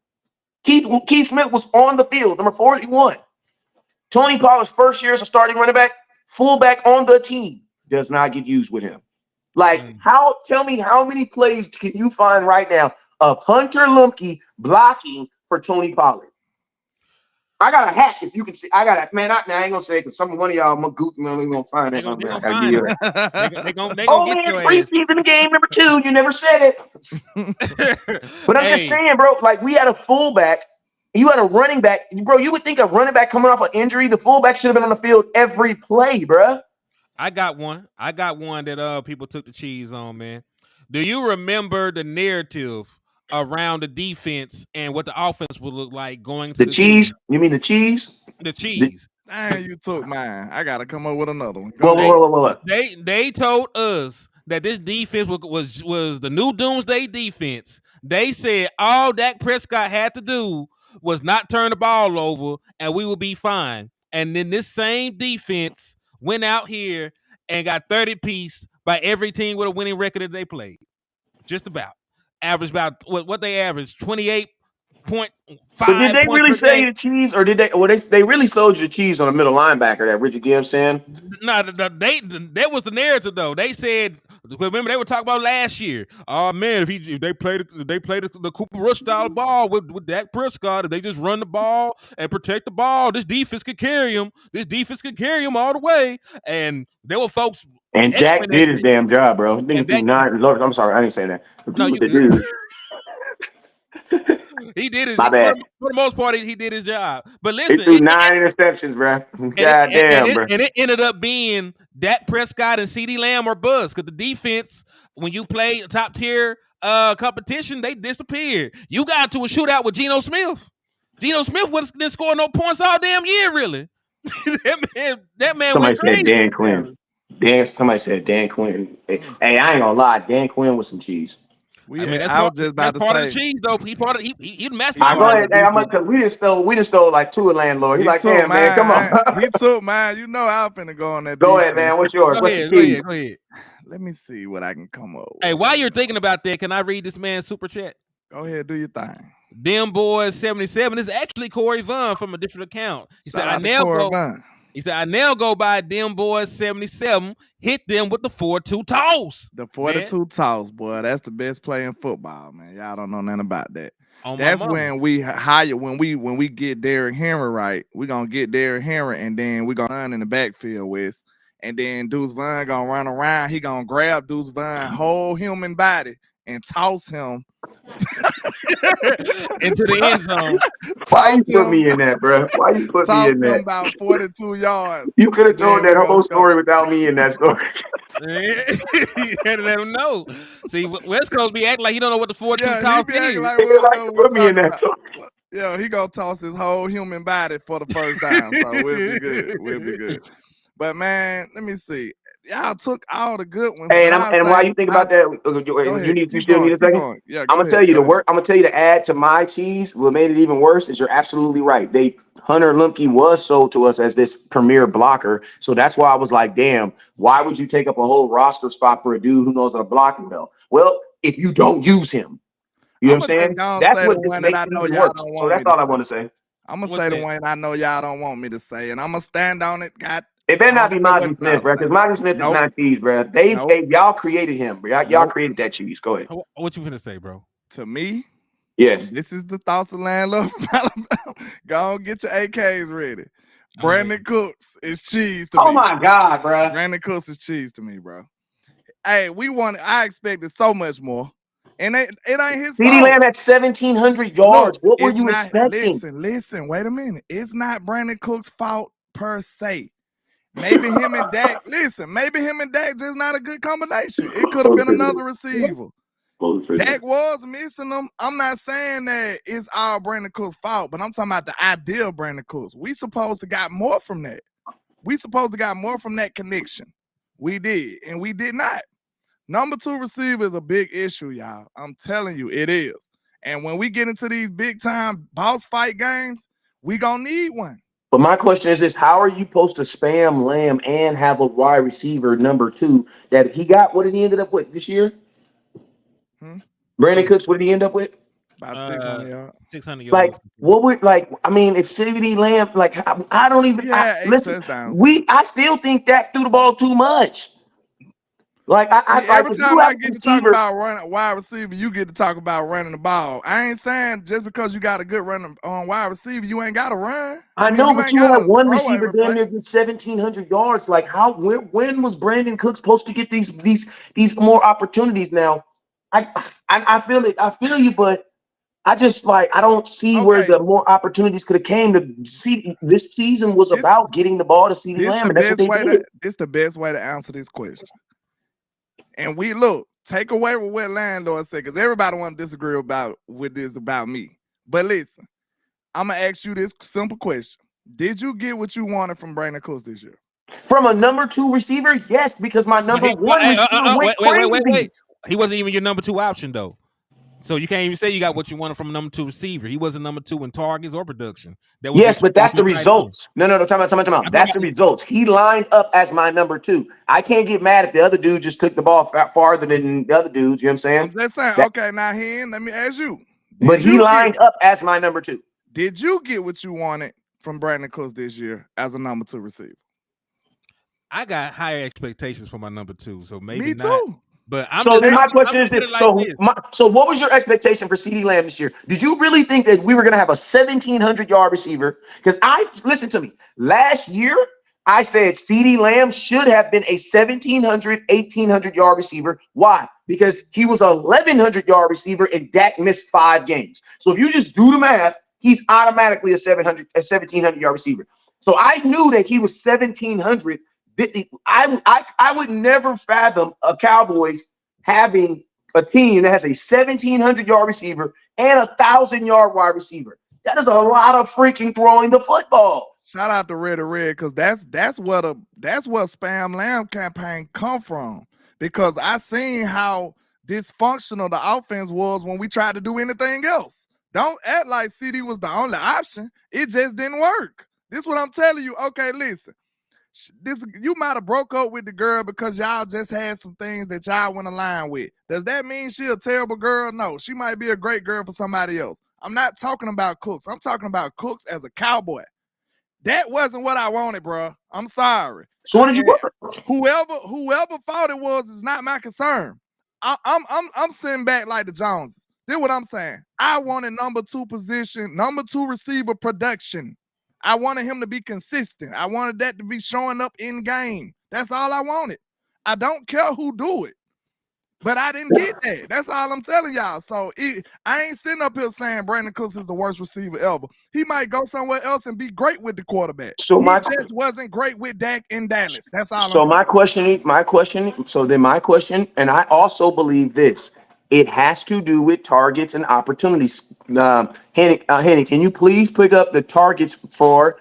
Keith Smith was on the field, number 41. Tony Pollard's first year as a starting running back, fullback on the team, does not get used with him. Like, tell me how many plays can you find right now of Hunter Lumpke blocking for Tony Pollard? I got a hat. If you can see, I got a man. I ain't gonna say because one of y'all, I'm a goofy man. We gonna find They that. gonna, they Man, I gonna gotta give find you it. that. They gonna Oh get man, your ass. preseason game number 2. You never said it. But I'm just Hey, saying, bro. Like we had a fullback. You had a running back, bro. You would think a running back coming off an injury, the fullback should have been on the field every play, bro. I got one. I got one that people took the cheese on, man. Do you remember the narrative around the defense and what the offense would look like going to The the cheese? season? You mean the cheese? The The, cheese. Dang, you took mine. I gotta come up with another one. Go whoa, whoa, ahead. They whoa, whoa, whoa. they told us that this defense was the new doomsday defense. They said all Dak Prescott had to do was not turn the ball over and we would be fine. And then this same defense went out here and got 30 piece by every team with a winning record that they played. Just about. Average about what they averaged, But did 28.5 they points really per sell game. you the cheese, or did they? Well, they really sold you the cheese on the middle linebacker, that Richard Gibbs saying. No, that was the narrative though. They said, remember they were talking about last year. Oh man, if they play the Cooper Rush style ball with Dak Prescott, if they just run the ball and protect the ball, this defense could carry him. This defense could carry him all the way. And there were folks And echoing Dak that did his shit. damn job, bro. And Nigga threw Dak, 9. Lord, I'm sorry, I didn't say that. no, Do you what they good. do. He did his My for bad. the most part. He did his job. But He listen, threw 9 interceptions, bro. God damn, bro. it ended up being Dak Prescott and CeeDee Lamb or buzz because the defense, when you play top tier competition, they disappeared. You got into a shootout with Geno Smith. Geno Smith didn't score no points all damn year, really. that man Somebody went said crazy. Dan Quinn. Somebody said Dan Quinn. Hey, I ain't gonna lie, Dan Quinn was some cheese. That's I was just that's about to part of the say cheese, though. He part of he the he I mastermind go part behind of ahead. the Hey, I'm defense. because we just stole like 2 of landlord. He He like, took damn man, come on. mine. He took mine. You know I was finna go on that Go ahead, defense. man. What's yours? Go What's the ahead, go cheese? ahead, go ahead. Let me see what I can come up Hey, with. while you're thinking about that, can I read this man's super chat? Go ahead, do your thing. Them Boys 77 is actually Corey Vaughn from a different account. He said, Shout I out to now Corey go. Vaughn. He said, I now go by Them Boys 77, hit them with the 4-2 toss. The Man, 42 toss, boy. That's the best play in football, man. Y'all don't know nothing about that. on my That's mama. when we hire when we get Derrick Henry right. We're gonna get Derrick Henry and then we're gonna run in the backfield with. And then Deuce Vaughn gonna run around. He gonna grab Deuce Vaughn whole human body and toss him into the end zone. Why you toss put him me in that, bro? Why you put me toss in him that? about 42 yards. You could have And told then that we gonna whole score. story without me in that story. You had to let him know. See, West Coast be acting like he don't know what the 4-2 Yeah, he toss be acting is. like He we don't like know to what we're put me in talking that about. story. Yeah, he gonna toss his whole human body for the first down, so we'll be good. We'll be good. But man, let me see. Y'all took all the good ones, Hey, but I'll and while say, you think about that, go ahead, you keep still need going, a keep second. going. Yeah, I'm go gonna tell ahead, you go the ahead. work. I'm gonna tell you to add to my cheese. What made it even worse is you're absolutely right. Hunter Lumpke was sold to us as this premier blocker, so that's why I was like, damn, why would you take up a whole roster spot for a dude who knows how to block well? Well, if you don't use him, you know I'm what gonna I'm just saying? go and That's say the what just one that makes I it know even y'all worse. don't So want me that's to all I say. want to say. I'm gonna What's say the that? one I know y'all don't want me to say, and I'm gonna stand on it. It better I not don't be care what Mozzie Smith, y'all bro, say. because Mozzie Smith is Nope, not cheese, bro. nope, Y'all created him, bro. Y'all nope. created that cheese. Go ahead. What you finna say, bro? To me, Yes. this is the thoughts of landlord from Alabama. Go on, get your AKs ready. I'm ready. Brandon Cooks is cheese to Oh me. my God, bro. Brandon Cooks is cheese to me, bro. Hey, I expected so much more. And it ain't his CeeDee fault. Lamb had 1,700 Look, yards. What were it's you not, expecting? listen, wait a minute. It's not Brandon Cooks' fault per se. Maybe him and Dak, maybe him and Dak just not a good combination. It could have been another receiver. Dak was missing them. I'm not saying that it's all Brandon Cooks' fault, but I'm talking about the ideal Brandon Cooks. We supposed to got more from that. We supposed to got more from that connection. We did, and we did not. Number 2 receiver is a big issue, y'all. I'm telling you, it is. And when we get into these big time boss fight games, we gonna need one. But my question is this: how are you supposed to spam Lamb and have a wide receiver number 2 that he got? What did he ended up with this year? Brandon Cooks, what did he end up with? About 600 yards. 600 Like, yards. what would I mean, if CeeDee Lamb, like, I don't even Yeah, 8 listen. touchdowns. I still think Dak threw the ball too much. Like See, every if you time have I a get to talk receiver, about running wide receiver, you get to talk about running the ball. I ain't saying just because you got a good running on wide receiver, you ain't got to run. I I mean, know, you but ain't you got have to one throw receiver every damn play. near get 1,700 yards. Like when was Brandon Cook supposed to get these more opportunities? Now, I feel it. I feel you, but I just like I don't see where Okay, the more opportunities could have came. To see this season was this about getting the ball to CeeDee this Lamb, the and that's what best they way did. the best way to answer this question. And we look, take away what landlord said, because everybody want to disagree with this about me. But listen, I'm gonna ask you this simple question: did you get what you wanted from Brandon Cooks this year? From a number 2 receiver, yes, because my number 1 receiver went crazy. Wait. He wasn't even your number 2 option though. So you can't even say you got what you wanted from a number 2 receiver. He wasn't number 2 in targets or production. That was your Yes, but that's the 2 tight end. results. No, time out. I'm talking That's about the results. He lined up as my number 2. I can't get mad if the other dude just took the ball farther than the other dudes. You know what I'm saying? I'm just saying. That, Okay, now Hen, let me ask you: but did he you get lined up as my number 2. what you wanted from Brandon Cooks this year as a number 2 receiver? I got higher expectations for my number 2, so maybe Me not. too. But So then my I'm question is put it this: like this. so what was your expectation for CeeDee Lamb this year? Did you really think that we were going to have a 1,700-yard receiver? Because listen to me. Last year, I said CeeDee Lamb should have been a 1,700, 1,800-yard receiver. Why? Because he was a 1,100-yard receiver and Dak missed 5 games. So if you just do the math, he's automatically a 1,700-yard receiver. So I knew that he was 1,700. I would never fathom a Cowboys having a team that has a 1,700-yard receiver and a 1,000-yard wide receiver. That is a lot of freaking throwing the football. Shout out to Red because that's what Spam Lamb campaign come from. Because I seen how dysfunctional the offense was when we tried to do anything else. Don't act like CD was the only option. It just didn't work. This is what I'm telling you. Okay, listen. You might have broke up with the girl because y'all just had some things that y'all went align with. Does that mean she a terrible girl? No, she might be a great girl for somebody else. I'm not talking about Cooks. I'm talking about Cooks as a Cowboy. That wasn't what I wanted, bro. I'm sorry. So what did you want? Whoever thought it was is not my concern. I'm sitting back like the Joneses. This what I'm saying. I wanted number 2 position, number 2 receiver production. I wanted him to be consistent. I wanted that to be showing up in game. That's all I wanted. I don't care who do it. But I didn't get that. That's all I'm telling y'all. So I ain't sitting up here saying Brandon Cooks is the worst receiver ever. He might go somewhere else and be great with the quarterback. So He just wasn't great with Dak in Dallas. That's all I'm saying. my question, and I also believe this. It has to do with targets and opportunities. Henny, can you please pick up the targets for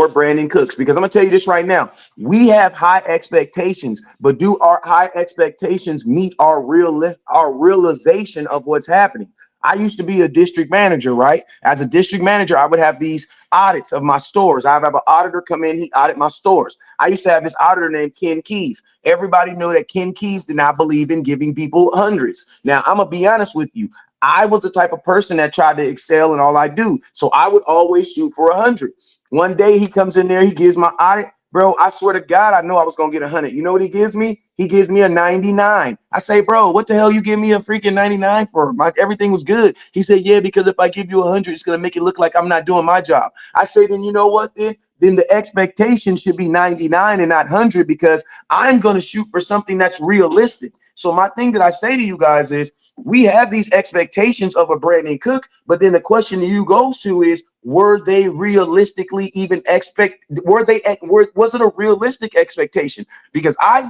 Brandon Cooks? Because I'm gonna tell you this right now. We have high expectations, but do our high expectations meet our realization of what's happening? I used to be a district manager, right? As a district manager, I would have these audits of my stores. I have an auditor come in, he audit my stores. I used to have this auditor named Ken Keys. Everybody knew that Ken Keys did not believe in giving people hundreds. Now, I'm gonna be honest with you. I was the type of person that tried to excel in all I do. So I would always shoot for 100. One day he comes in there, he gives my audit. Bro, I swear to God, I know I was going to get 100. You know what he gives me? He gives me a 99. I say, bro, what the hell you give me a freaking 99 for? Everything was good. He said, yeah, because if I give you 100, it's going to make it look like I'm not doing my job. I say, then you know what then? Then the expectation should be 99 and not 100 because I'm going to shoot for something that's realistic. So my thing that I say to you guys is we have these expectations of a Brandon Cook, but then the question to you goes to is, were they realistically even was it a realistic expectation? Because I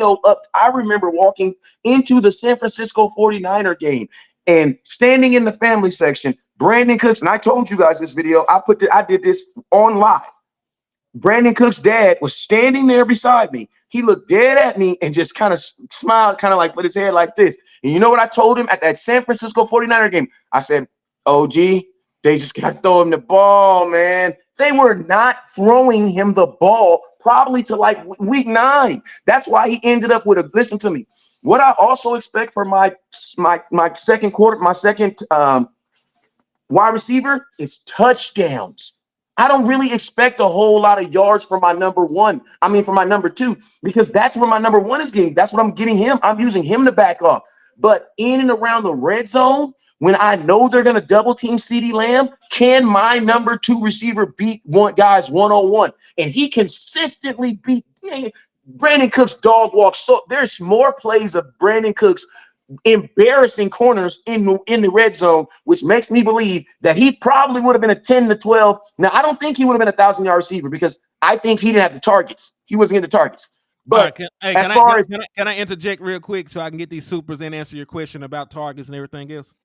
remember walking into the San Francisco 49er game and standing in the family section, Brandon Cooks, and I told you guys this video, I did this on live. Brandon Cook's dad was standing there beside me. He looked dead at me and just kind of smiled, kind of like put his head like this. And you know what I told him at that San Francisco 49er game? I said, OG, they just got to throw him the ball, man. They were not throwing him the ball probably to like week 9. That's why he ended up with listen to me. What I also expect for my second wide receiver is touchdowns. I don't really expect a whole lot of yards from my number one. I mean, from my number two, because that's where my number one is getting. That's what I'm getting him. I'm using him to back off. But in and around the red zone, when I know they're going to double team CeeDee Lamb, can my number two receiver beat guys 1-on-1? And he consistently beat Brandon Cooks dog walk. So there's more plays of Brandon Cooks embarrassing corners in the red zone, which makes me believe that he probably would have been a 10 to 12. Now, I don't think he would have been a 1,000-yard receiver because I think he didn't have the targets. He wasn't getting the targets. But can I interject real quick so I can get these supers and answer your question about targets and everything else?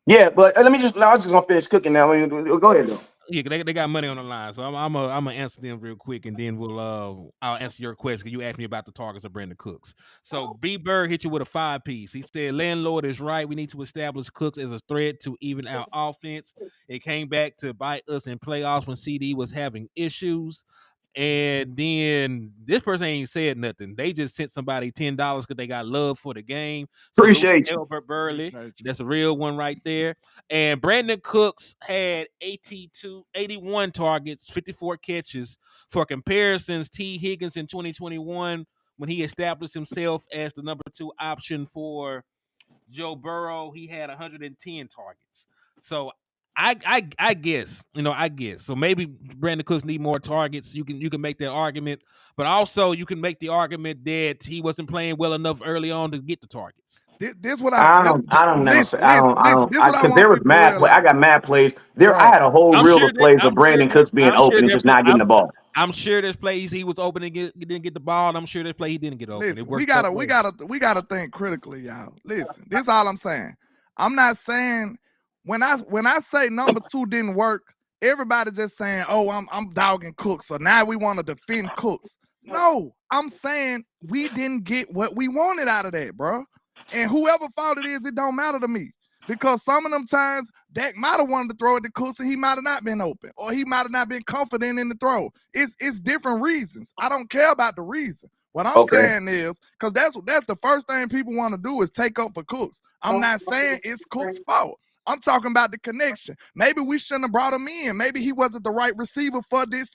Yeah, but I was just gonna finish cooking now. Go ahead though. Yeah, they got money on the line, so I'm gonna answer them real quick, and then I'll answer your question because you asked me about the targets of Brandon Cooks. So B Bird hit you with a 5-piece. He said, "Landlord is right. We need to establish Cooks as a threat to even our offense. It came back to bite us in playoffs when CD was having issues." And then this person ain't said nothing. They just sent somebody $10 because they got love for the game. Appreciate you. Albert Burley. That's a real one right there. And Brandon Cooks had 81 targets, 54 catches. For comparisons, T. Higgins in 2021, when he established himself as the number 2 option for Joe Burrow, he had 110 targets. So I guess, I guess. So maybe Brandon Cooks need more targets. You can make that argument, but also you can make the argument that he wasn't playing well enough early on to get the targets. This what I don't never say I don't because there was mad play. I got mad plays. I had a whole reel of plays of Brandon Cooks being open and just not getting the ball. I'm sure there's plays he was open and didn't get the ball, and I'm sure there's play he didn't get open. Listen, we gotta think critically, y'all. Listen, this is all I'm saying. I'm not saying when I say number 2 didn't work, everybody just saying, oh, I'm dogging Cooks, so now we want to defend Cooks. No, I'm saying we didn't get what we wanted out of that, bro. And whoever fault it is, it don't matter to me. Because some of them times, Dak might have wanted to throw it to Cooks and he might have not been open. Or he might have not been confident in the throw. It's different reasons. I don't care about the reason. What I'm saying is, because that's the first thing people want to do is take up for Cooks. I'm not saying it's Cooks' fault. I'm talking about the connection. Maybe we shouldn't have brought him in. Maybe he wasn't the right receiver for the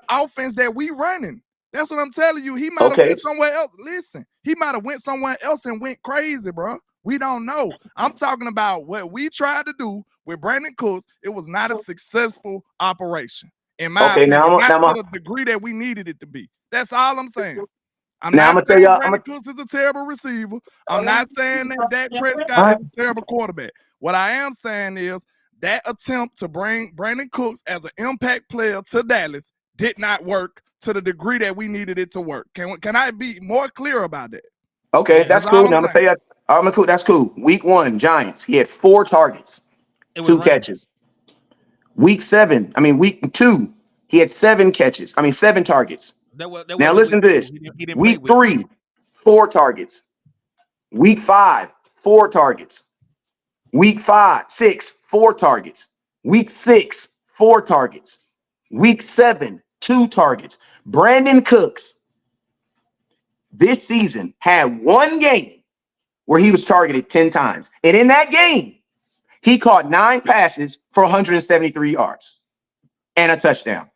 offense that we running. That's what I'm telling you. He might have went somewhere else. Listen, he might have went somewhere else and went crazy, bro. We don't know. I'm talking about what we tried to do with Brandon Cooks. It was not a successful operation. In my opinion, not to the degree that we needed it to be. That's all I'm saying. I'm not saying Brandon Cooks is a terrible receiver. I'm not saying that Dak Prescott is a terrible quarterback. What I am saying is that attempt to bring Brandon Cooks as an impact player to Dallas did not work to the degree that we needed it to work. Can I be more clear about that? Okay, that's cool. Now I'm gonna tell you, cool. That's cool. Week 1, Giants. He had 4 targets, 2 catches. Week 2, he had 7 catches. 7 targets. Now listen to this. Week 3, 4 targets. Week 5, 4 targets. Week 6, 4 targets. Week 6, 4 targets. Week 7, 2 targets. Brandon Cooks this season had 1 game where he was targeted 10 times. And in that game, he caught 9 passes for 173 yards and a touchdown.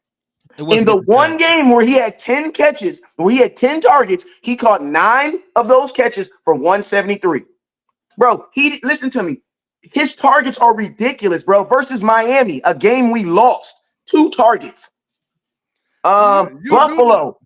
In the 1 game where he had 10 catches, where he had 10 targets, he caught 9 of those catches for 173. Bro, listen to me. His targets are ridiculous, bro. Versus Miami, a game we lost, 2 targets. Buffalo,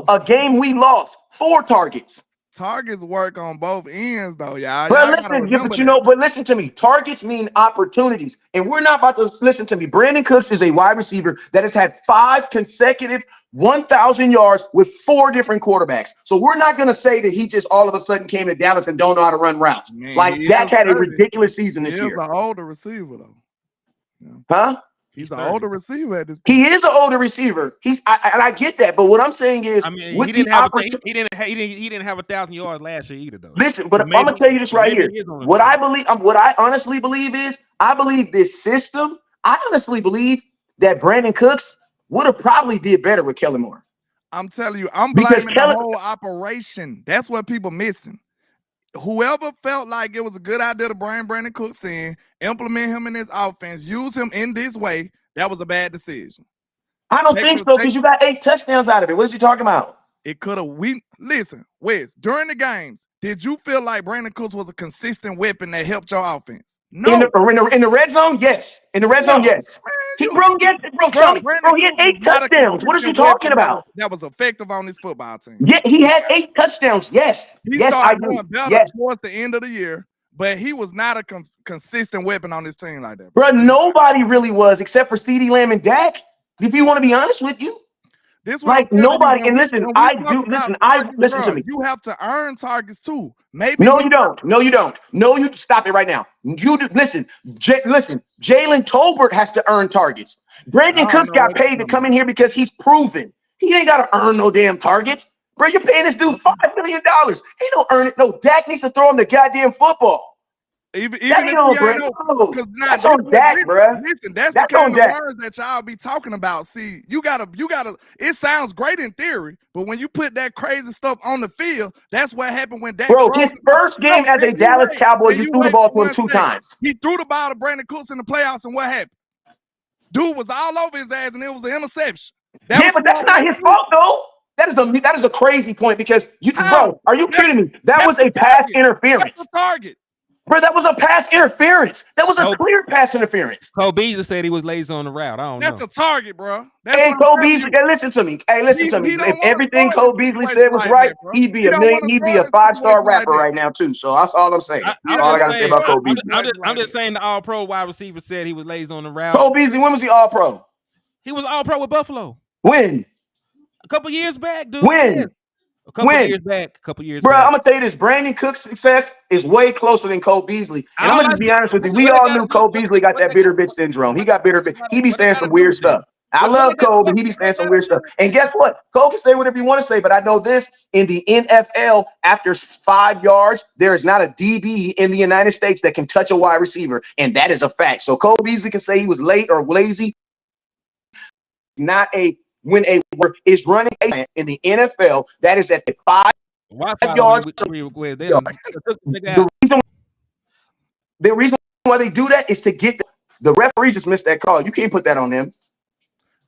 a game we lost, 4 targets. Targets work on both ends, though, y'all. But listen to me. Targets mean opportunities, and we're not about to listen to me. Brandon Cooks is a wide receiver that has had 5 consecutive 1,000 yards with 4 different quarterbacks. So we're not going to say that he just all of a sudden came to Dallas and don't know how to run routes. Man, like Dak had a ridiculous season this year. He's an older receiver, though. Yeah. Huh? He's an older receiver at this point. He is an older receiver. I get that, but what I'm saying is, he didn't have 1,000 yards last year either, though. Listen, but I'm gonna tell you this right here. What I honestly believe is, I believe this system. I honestly believe that Brandon Cooks would have probably did better with Kellen Moore. I'm telling you, I'm blaming the whole operation. That's what people missing. Whoever felt like it was a good idea to bring Brandon Cooks in, implement him in this offense, use him in this way, That was a bad decision. I don't think so because you got 8 touchdowns out of it. What is you talking about? It could have. Listen, Wes. During the games, did you feel like Brandon Cooks was a consistent weapon that helped your offense? No. In the red zone, yes. In the red zone, yes. Tell me, he had 8 touchdowns. What are you talking about? That was effective on this football team. Yeah, he had 8 touchdowns. Yes. He yes, started doing better towards the end of the year, but he was not a consistent weapon on this team like that. Bro, nobody really was except for CeeDee Lamb and Dak. If you want to be honest with you. This like nobody, and listen, listen to me. You have to earn targets too. Maybe no, you don't. No, you don't. No, you stop it right now. You do, listen. Jalen Tolbert has to earn targets. Brandon Cooks got paid to come in here because he's proven. He ain't got to earn no damn targets. Bro, you're paying this dude $5 million. He don't earn it. No, Dak needs to throw him the goddamn football. Even if you know, because that's on Dak, bro. Listen, that's the kind of words that y'all be talking about. See, you gotta. It sounds great in theory, but when you put that crazy stuff on the field, that's what happened when Dak. Bro, his first game as a Dallas Cowboy, you threw the ball to him 2 times. He threw the ball to Brandon Cooks in the playoffs, and what happened? Dude was all over his ass, and it was an interception. But that's not his fault, though. That is a crazy point because bro, are you kidding me? That was a pass interference. That's a target. Bro, that was a pass interference. That was a clear pass interference. Cole Beasley said he was lazy on the route. I don't know. That's a target, bro. Hey, Cole Beasley, listen to me. Hey, listen to me. If everything Cole Beasley said was right, he'd be a 5-star rapper right now too. So that's all I'm saying. That's all I gotta say about Cole Beasley. I'm just saying the All-Pro wide receiver said he was lazy on the route. Cole Beasley, when was he All-Pro? He was All-Pro with Buffalo. When? A couple years back, dude. When? Yeah. A couple years back. Bro, I'm gonna tell you this: Brandon Cook's success is way closer than Cole Beasley. And I'm gonna just be honest with you. We all knew Cole Beasley got that bitter bitch syndrome. He got bitter bitch. He be saying some weird stuff. I love Cole, but he be saying some weird stuff. And guess what? Cole can say whatever you want to say, but I know this: in the NFL, after 5 yards, there is not a DB in the United States that can touch a wide receiver, and that is a fact. So Cole Beasley can say he was late or lazy. Not a when a word is running in the NFL, that is at the 5 yards. The reason why they do that is to get the referee just missed that call. You can't put that on them.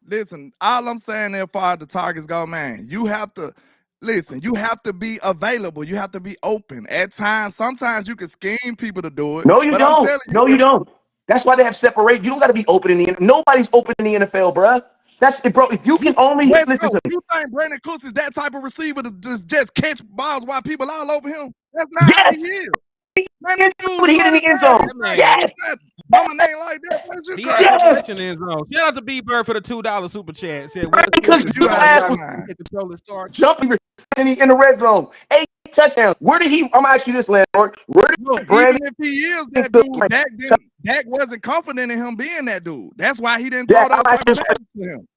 Listen, all I'm saying there, far as the targets go, man, you have to listen. You have to be available. You have to be open at times. Sometimes you can scheme people to do it. No, you don't. You don't. That's why they have separate. You don't got to be open in the. Nobody's open in the NFL, bro. That's it, bro. If you can only listen to me. You think Brandon Cooks is that type of receiver to just catch balls while people all over him? That's not how he is. Man, this dude hit in the end zone. Yes. Mama name like that. He had a catch in the end zone. Shout out to B Bird for the $2 super chat. Said, Brandon Cooks, you ass jumping in the red zone. 8 touchdowns. Where did he? I'm gonna ask you this, landlord. Where did Brandon? Even if he is that dude, Dak wasn't confident in him being that dude. That's why he didn't throw those passes to him.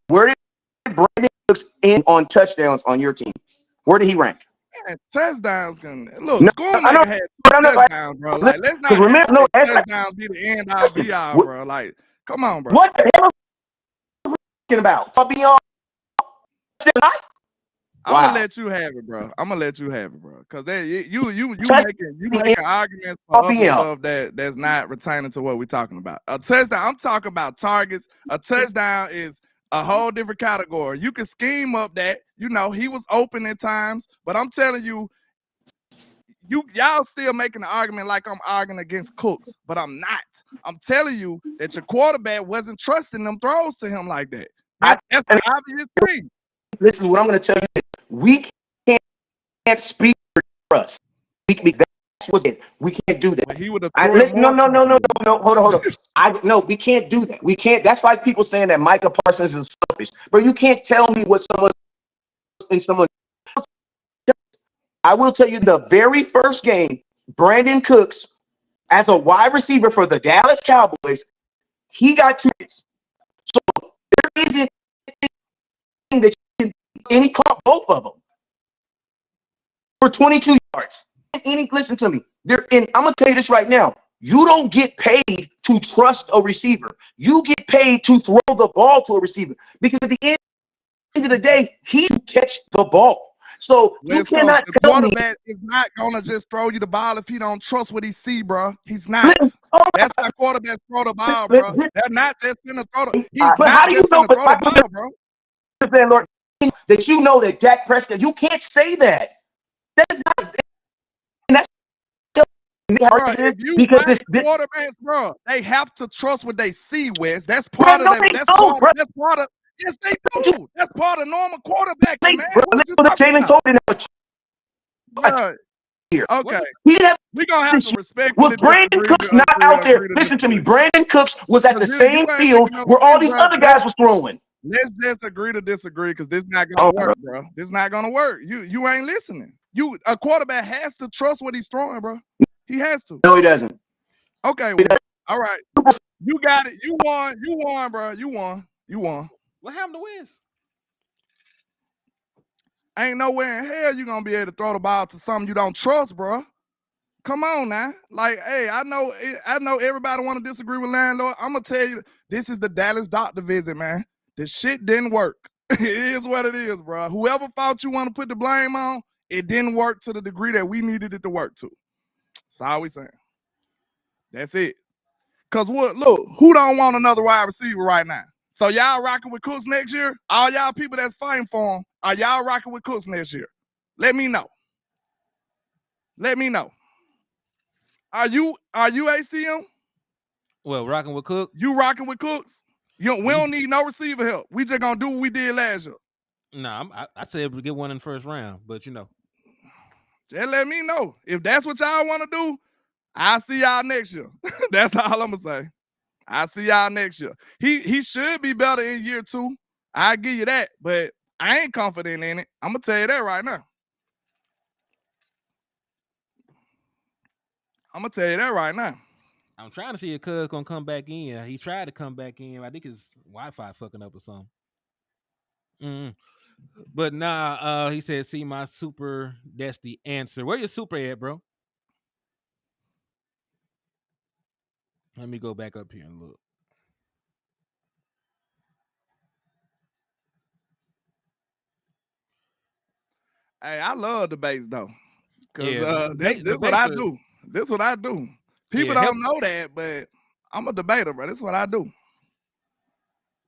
Where did Brandon Cooks end on touchdowns on your team? Where did he rank? Man, touchdowns can look. Schoolmaker had 2 touchdowns, bro. Like, let's not remember touchdowns be the end all be all, bro. Like, come on, bro. What the hell are you talking about? I'm gonna let you have it, bro. Cause you making arguments for other stuff that's not retaining to what we're talking about. A touchdown. I'm talking about targets. A touchdown is a whole different category. You can scheme up that, he was open at times, but I'm telling you, y'all still making the argument like I'm arguing against Cooks, but I'm not. I'm telling you that your quarterback wasn't trusting them throws to him like that. That's the obvious thing. Listen, what I'm going to tell you, we can't speak for trust. That's what it. We can't do that. He would have. No. Hold on. No, we can't do that. We can't. That's like people saying that Micah Parsons is selfish. But you can't tell me what someone. I will tell you the very first game, Brandon Cooks, as a wide receiver for the Dallas Cowboys, he got 2 hits. So there isn't anything that you can. And he caught both of them for 22 yards. Listen to me. I'm gonna tell you this right now. You don't get paid to trust a receiver. You get paid to throw the ball to a receiver because at the end of the day, he catch the ball. So you West cannot Coast, the tell me. quarterback is not gonna just throw you the ball if he don't trust what he see, bro. He's not. Oh, That's why quarterbacks throw the ball, but bro. They're not just gonna throw the. He's how not do you just know? gonna But throw the ball, bro. Lord, that you know that Dak Prescott. You can't say that. That's not. That's Bro, if you because watch this, quarterbacks, bro, they have to trust what they see, Wes. That's bro, part of no, that. they That's don't, bro. part of. Yes, they do. That's part of normal quarterbacking, man. Bro, What are you talking Jalen about, told him bro? here. Okay, He didn't have we're gonna have to respectfully with Brandon disagree Cooks to not out there. agree to Listen to me. disagree. Brandon Cooks was at the Because you same ain't field making no where all sense, these bro. other guys was throwing. Let's just agree to disagree because this not gonna work, bro. This not gonna work. You ain't listening. A quarterback has to trust what he's throwing, bro. He has to. No, he doesn't. Okay, well, all right. You got it. You won. You won, bro. You won. You won. What happened to Wes? Ain't nowhere in hell you gonna be able to throw the ball to something you don't trust, bro. Come on now. Like, hey, I know everybody want to disagree with landlord. I'm gonna tell you, this is the Dallas doctor visit, man. The shit didn't work. It is what it is, bro. Whoever thought you want to put the blame on, it didn't work to the degree that we needed it to work to. That's all we saying. That's it. Cause what? Look, who don't want another wide receiver right now? So y'all rocking with Cooks next year? All y'all people that's fighting for him, are y'all rocking with Cooks next year? Let me know. Let me know. Are you ACM? Well, rocking with Cook. You rocking with Cooks? We don't need no receiver help. We just gonna do what we did last year. Nah, I said we get one in the first round, but just let me know. If that's what y'all want to do, I'll see y'all next year. That's all I'm gonna say. I'll see y'all next year. He should be better in year 2. I'll give you that, but I ain't confident in it. I'm gonna tell you that right now. I'm gonna tell you that right now. I'm trying to see if Cuz gonna come back in. He tried to come back in. I think his Wi-Fi fucking up or something. But nah, he said, "See my super. That's the answer. Where your super at, bro? Let me go back up here and look. Hey, I love debates though, cause Yeah, this what I do. This what I do. People don't know that, but I'm a debater, bro. This is what I do.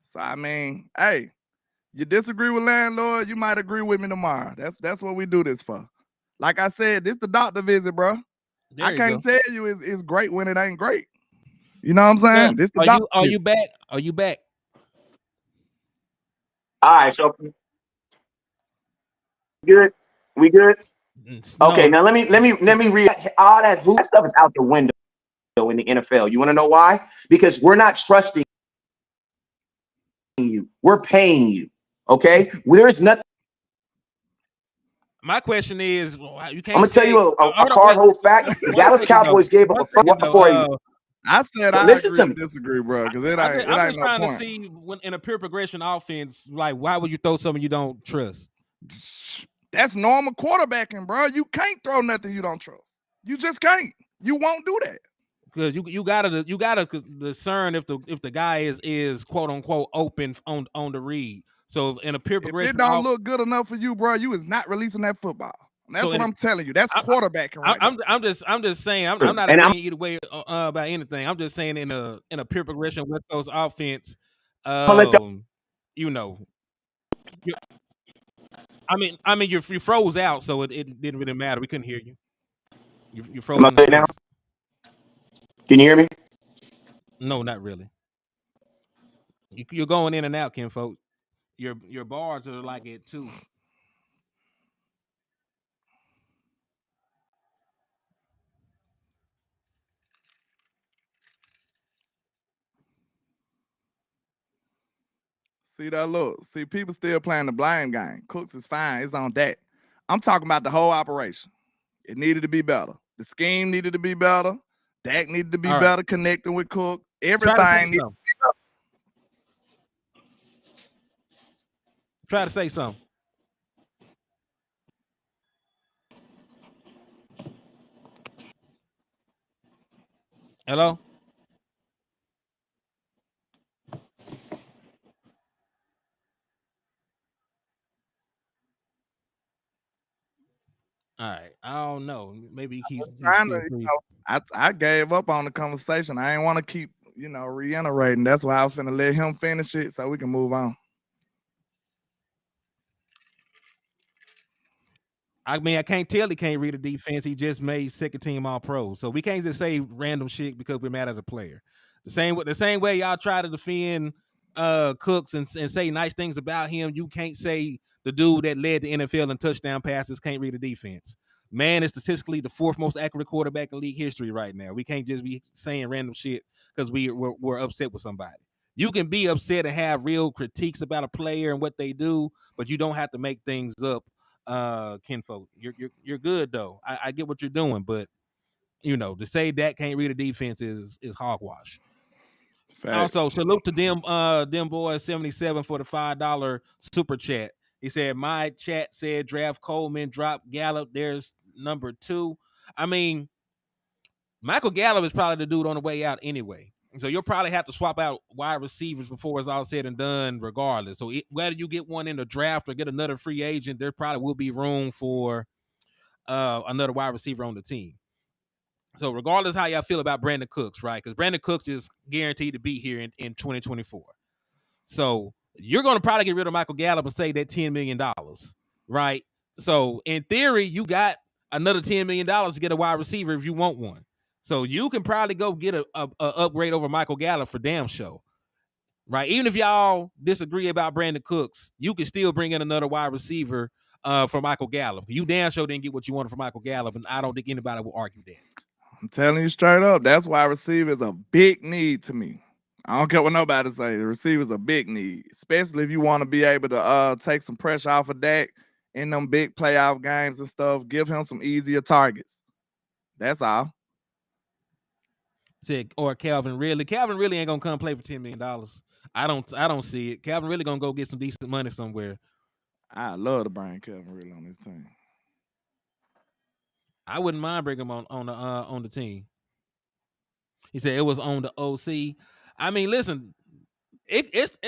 So I mean, hey, you disagree with landlord, you might agree with me tomorrow. That's what we do this for. Like I said, this the doctor visit, bro. I can't tell you it's great when it ain't great. You know what I'm saying? This the doctor. Are you back? Are you back? All right, so good. We good? No. Okay, now let me read all that stuff is out the window in the NFL. You want to know why? Because we're not trusting you. We're paying you. Okay? There's nothing. My question is, you can't. I'm gonna tell you a hard whole fact. The Dallas Cowboys gave up I said I listen agree to me. Disagree, bro, because it I'm ain't just no trying point. to see when in a pure progression offense, like why would you throw something you don't trust? That's normal quarterbacking, bro. You can't throw nothing you don't trust. You just can't. You won't do that. Because you gotta discern if the guy is quote unquote open on the read. So in a pure progression, if it don't look good enough for you, bro, you is not releasing that football. And that's what I'm telling you. That's quarterbacking right now. I'm just saying I'm not agreeing either way about anything. I'm just saying in a pure progression West Coast offense, you know, I mean you froze out, so it didn't really matter. We couldn't hear you. You froze in the space. Now? Can you hear me? No, not really. You're going in and out, Ken folk. Your bars are like it too. See that look. See, people still playing the blame game. Cooks is fine. It's on that. I'm talking about the whole operation. It needed to be better. The scheme needed to be better. Dak needed to be better connecting with Cook. Everything needed to be better. Try to say something. Hello? All right, I don't know. Maybe he's Trying to, still free. I gave up on the conversation. I ain't want to keep, reiterating. That's why I was finna let him finish it so we can move on. I mean, I can't tell he can't read a defense. He just made second team all pro. So we can't just say random shit because we're mad at the player. The same way y'all try to defend Cooks and say nice things about him, you can't say the dude that led the NFL in touchdown passes can't read a defense. Man is statistically the fourth most accurate quarterback in league history right now. We can't just be saying random shit because we're upset with somebody. You can be upset and have real critiques about a player and what they do, but you don't have to make things up. Kinfolk, you're good though. I get what you're doing, but to say that can't read a defense is hogwash. Facts. Also, salute to them boys 77 for the $5 super chat. He said my chat said draft Coleman, drop Gallup. There's number 2. I mean, Michael Gallup is probably the dude on the way out anyway. So you'll probably have to swap out wide receivers before it's all said and done, regardless. So whether you get one in the draft or get another free agent, there probably will be room for another wide receiver on the team. So regardless how y'all feel about Brandon Cooks, right? Because Brandon Cooks is guaranteed to be here in 2024. So you're going to probably get rid of Michael Gallup and say that $10 million, right? So in theory, you got another $10 million to get a wide receiver if you want one. So you can probably go get a upgrade over Michael Gallup for damn show, right? Even if y'all disagree about Brandon Cooks, you can still bring in another wide receiver for Michael Gallup. You damn sure didn't get what you wanted from Michael Gallup, and I don't think anybody will argue that. I'm telling you straight up, that's why receiver is a big need to me. I don't care what nobody say. The receiver's a big need, especially if you want to be able to take some pressure off of Dak in them big playoff games and stuff. Give him some easier targets. That's all. Or Calvin Ridley. Calvin Ridley ain't gonna come play for $10 million. I don't see it. Calvin Ridley gonna go get some decent money somewhere. I love to bring Calvin Ridley on this team. I wouldn't mind bringing him on the team. He said it was on the OC. I mean, listen,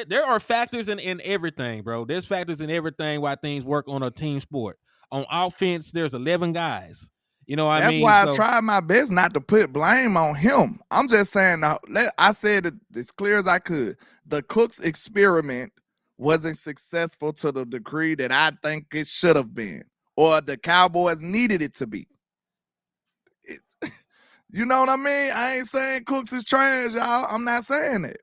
there are factors in everything, bro. There's factors in everything why things work on a team sport. On offense, there's 11 guys. You know what I mean? That's why I tried my best not to put blame on him. I'm just saying, I said it as clear as I could. The Cooks experiment wasn't successful to the degree that I think it should have been, or the Cowboys needed it to be. You know what I mean? I ain't saying Cooks is trash, y'all. I'm not saying that.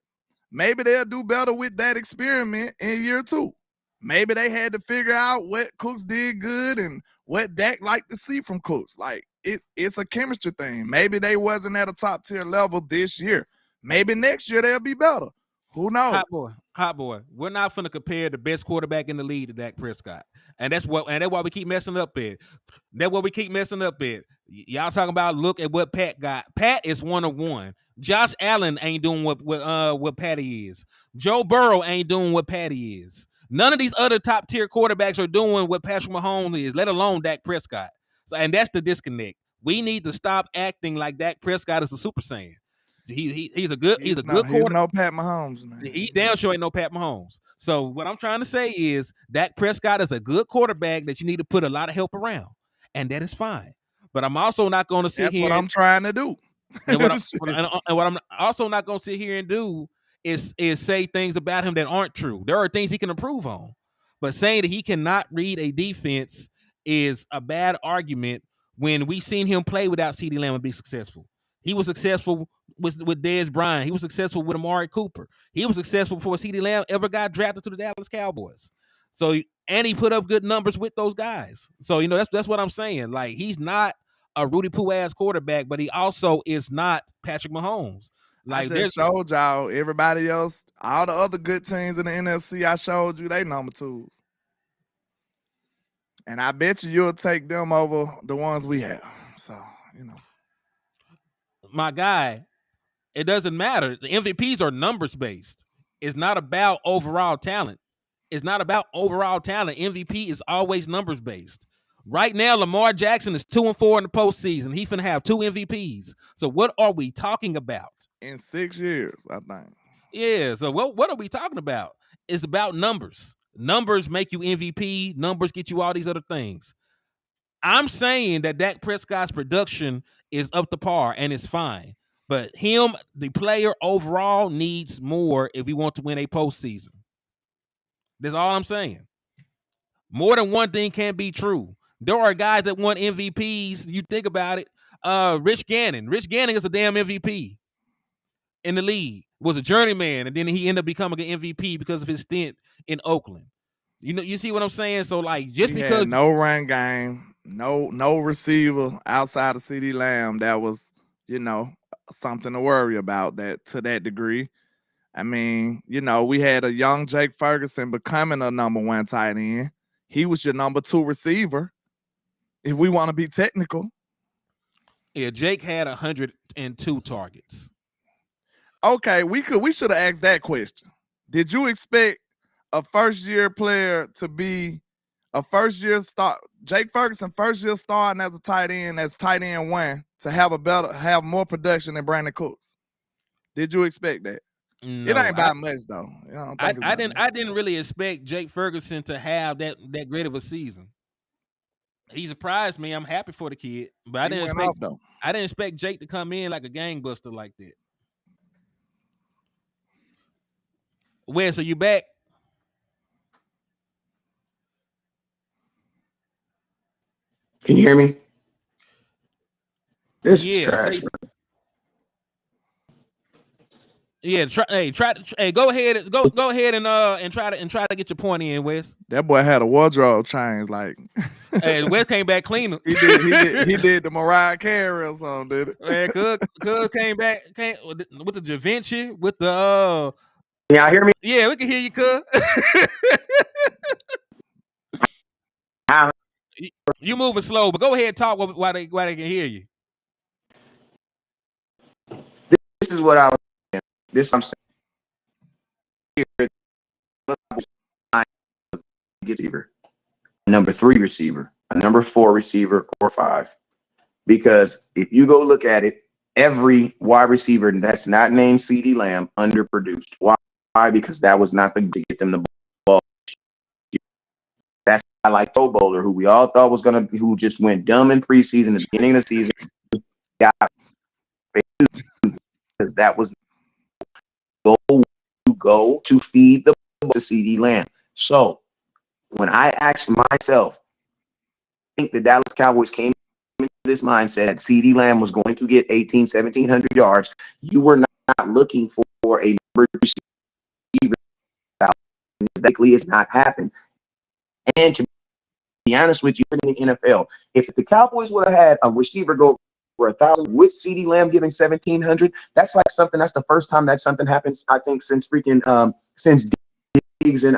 Maybe they'll do better with that experiment in year 2. Maybe they had to figure out what Cooks did good and what Dak liked to see from Cooks. Like, it's a chemistry thing. Maybe they wasn't at a top tier level this year. Maybe next year they'll be better. Who knows? Hot boy. We're not finna compare the best quarterback in the league to Dak Prescott. And that's why we keep messing up at. That's what we keep messing up at. Y'all talking about look at what Pat got. Pat is 1-1. Josh Allen ain't doing what Patty is. Joe Burrow ain't doing what Patty is. None of these other top tier quarterbacks are doing what Patrick Mahomes is, let alone Dak Prescott. So, and that's the disconnect. We need to stop acting like Dak Prescott is a Super Saiyan. He's a good quarterback. He's no Pat Mahomes, man. He damn sure ain't no Pat Mahomes. So what I'm trying to say is Dak Prescott is a good quarterback that you need to put a lot of help around, and that is fine. But I'm also not going to sit here. That's what I'm trying to do. And what I'm also not going to sit here and do is say things about him that aren't true. There are things he can improve on, but saying that he cannot read a defense is a bad argument when we seen him play without CeeDee Lamb and be successful. He was successful with Dez Bryant. He was successful with Amari Cooper. He was successful before CeeDee Lamb ever got drafted to the Dallas Cowboys. So, and he put up good numbers with those guys. So, that's what I'm saying. Like, he's not a Rudy Poo ass quarterback, but he also is not Patrick Mahomes. Like, I just showed y'all everybody else, all the other good teams in the NFC. I showed you they number 2s, and I bet you'll take them over the ones we have. So, my guy, it doesn't matter. The MVPs are numbers based. It's not about overall talent. MVP is always numbers based. Right now, Lamar Jackson is 2-4 in the postseason. He finna have 2 MVPs. So what are we talking about? In 6 years, I think. Yeah. So what are we talking about? It's about numbers. Numbers make you MVP. Numbers get you all these other things. I'm saying that Dak Prescott's production is up to par and it's fine. But him, the player overall, needs more if we want to win a postseason. That's all I'm saying. More than one thing can't be true. There are guys that won MVPs. You think about it. Rich Gannon. Rich Gannon is a damn MVP in the league. Was a journeyman, and then he ended up becoming an MVP because of his stint in Oakland. You know, you see what I'm saying? So, like, just He because had no run game, no receiver outside of CeeDee Lamb, that was, something to worry about that to that degree. I mean, we had a young Jake Ferguson becoming a number one tight end. He was your number two receiver, if we want to be technical. yeah, Jake had 102 targets. Okay, we should have asked that question. Did you expect a first-year player to be a first-year start? Jake Ferguson, first-year starting as a tight end, as tight end one, to have more production than Brandon Cooks? Did you expect that? No, it ain't about much though. I didn't really expect Jake Ferguson to have that great of a season. He surprised me. I'm happy for the kid, but I didn't expect Jake to come in like a gangbuster like that. Wes, are you back? Can you hear me? This is trash. Yeah, go ahead and try to get your point in, Wes. That boy had a wardrobe change, like. Hey, Wes came back cleaner. He did the Mariah Carey or something, did it? Man, Cuz came with the Da Vinci, with the Y'all hear me? Yeah, we can hear you, Cuz. You moving slow, but go ahead and talk while they can hear you. This is what I was saying. This I'm saying. Receiver, number 3 receiver, a number 4 receiver, or 5. Because if you go look at it, every wide receiver that's not named CeeDee Lamb underproduced. Why? Because that was not the to get them the ball. That's why I like Pro Bowler, who we all thought was who just went dumb in preseason at the beginning of the season. Because that was go to feed the ball to CeeDee Lamb. So when I asked myself, I think the Dallas Cowboys came into this mindset that CeeDee Lamb was going to get 1,700 yards. You were not looking for a number receiver. Exactly, it's not happened. And to be honest with you, in the NFL, if the Cowboys would have had a receiver go for 1,000 with CeeDee Lamb giving 1,700, that's like something. That's the first time that something happens, I think, since Diggs and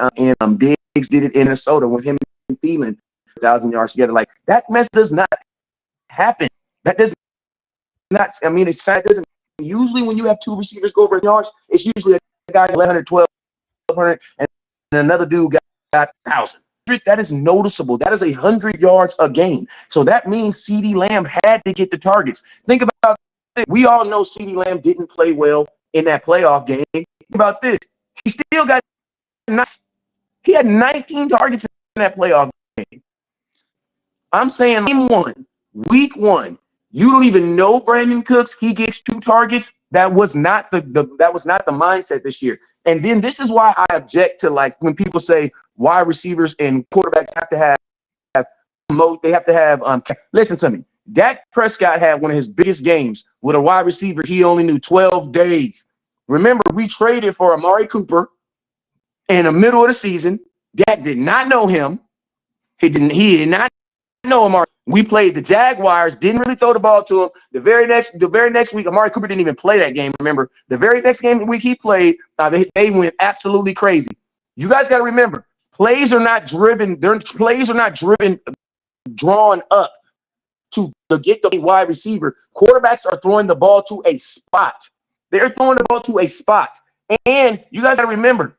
Diggs did it in Minnesota when him and Thielen 1,000 yards together. Like, that mess does not happen. That does not. I mean, it doesn't. Usually, when you have 2 receivers go over yards, it's usually a guy 1,100, 1,200, and another dude got 1,000. That is noticeable. That is 100 yards a game. So that means CeeDee Lamb had to get the targets. Think about it. We all know CeeDee Lamb didn't play well in that playoff game. Think about this. He still got he had 19 targets in that playoff game. I'm saying week one, you don't even know Brandon Cooks. He gets 2 targets. That was not the mindset this year. And then this is why I object to, like, when people say wide receivers and quarterbacks have to have listen to me. Dak Prescott had one of his biggest games with a wide receiver he only knew 12 days. Remember, we traded for Amari Cooper in the middle of the season. Dak did not know him. He did not know Amari. We played the Jaguars, didn't really throw the ball to him. The very next week, Amari Cooper didn't even play that game. Remember, the very next week he played, they went absolutely crazy. You guys got to remember, plays are not driven. Plays are not drawn up to get the wide receiver. Quarterbacks are throwing the ball to a spot. They're throwing the ball to a spot. And you guys got to remember,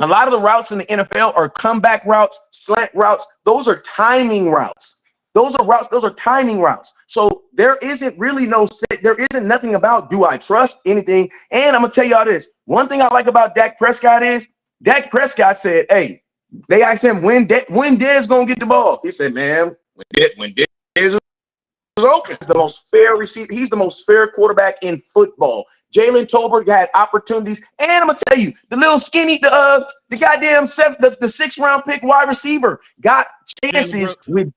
a lot of the routes in the NFL are comeback routes, slant routes. Those are timing routes. Those are timing routes. So there isn't really there isn't nothing about, do I trust anything? And I'm going to tell y'all this. One thing I like about Dak Prescott is Dak Prescott said, hey, they asked him when Dez going to get the ball. He said, man, when Diz was open, he's the most fair receiver. He's the most fair quarterback in football. Jalen Tolbert had opportunities, and I'm gonna tell you, the little skinny, the goddamn the 6th-round pick wide receiver got chances with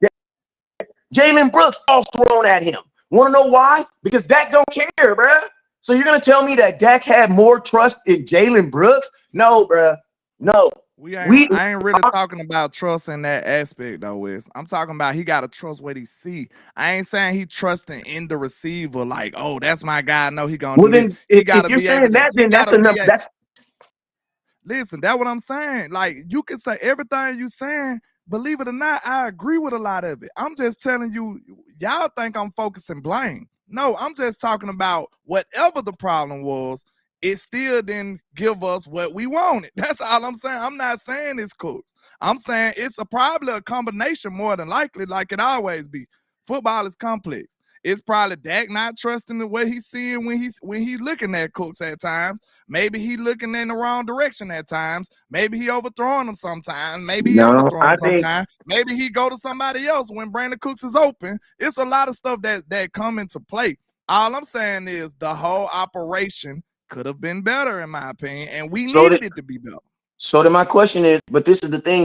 Jalen Brooks all thrown at him. Want to know why? Because Dak don't care, bruh. So you're gonna tell me that Dak had more trust in Jalen Brooks? No, bruh. No. I ain't really talking about trust in that aspect though, Wes. I'm talking about he got to trust what he see. I ain't saying he trusting in the receiver like, oh, that's my guy. I know he gonna do this. He got to be able to. Then that's enough. Listen, that's what I'm saying. Like, you can say everything you saying. Believe it or not, I agree with a lot of it. I'm just telling you, y'all think I'm focusing blame. No, I'm just talking about whatever the problem was, it still didn't give us what we wanted. That's all I'm saying. I'm not saying it's Cooks. I'm saying it's probably a combination more than likely, like it always be. Football is complex. It's probably Dak not trusting the way he's seeing when he's looking at Cooks at times. Maybe he looking in the wrong direction at times. Maybe he overthrowing him sometimes. Maybe he underthrowing him sometimes. Maybe he go to somebody else when Brandon Cooks is open. It's a lot of stuff that come into play. All I'm saying is the whole operation could have been better, in my opinion, and we needed it to be better. So then my question is, but this is the thing,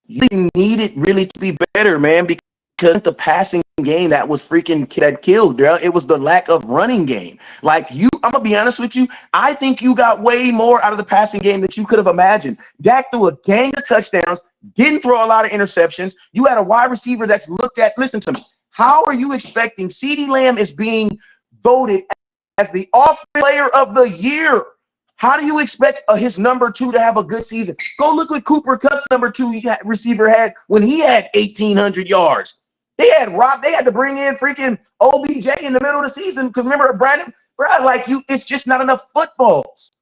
you need it really to be better, man, because the passing game that was that killed, bro. It was the lack of running game. Like I'm gonna be honest with you. I think you got way more out of the passing game that you could have imagined. Dak threw a gang of touchdowns, didn't throw a lot of interceptions. You had a wide receiver that's looked at. Listen to me. How are you expecting CeeDee Lamb is being voted as the offensive player of the year? How do you expect his number 2 to have a good season? Go look what Cooper Kupp's number 2 receiver had when he had 1,800 yards. They had to bring in freaking OBJ in the middle of the season because remember Brandon, bro, it's just not enough footballs.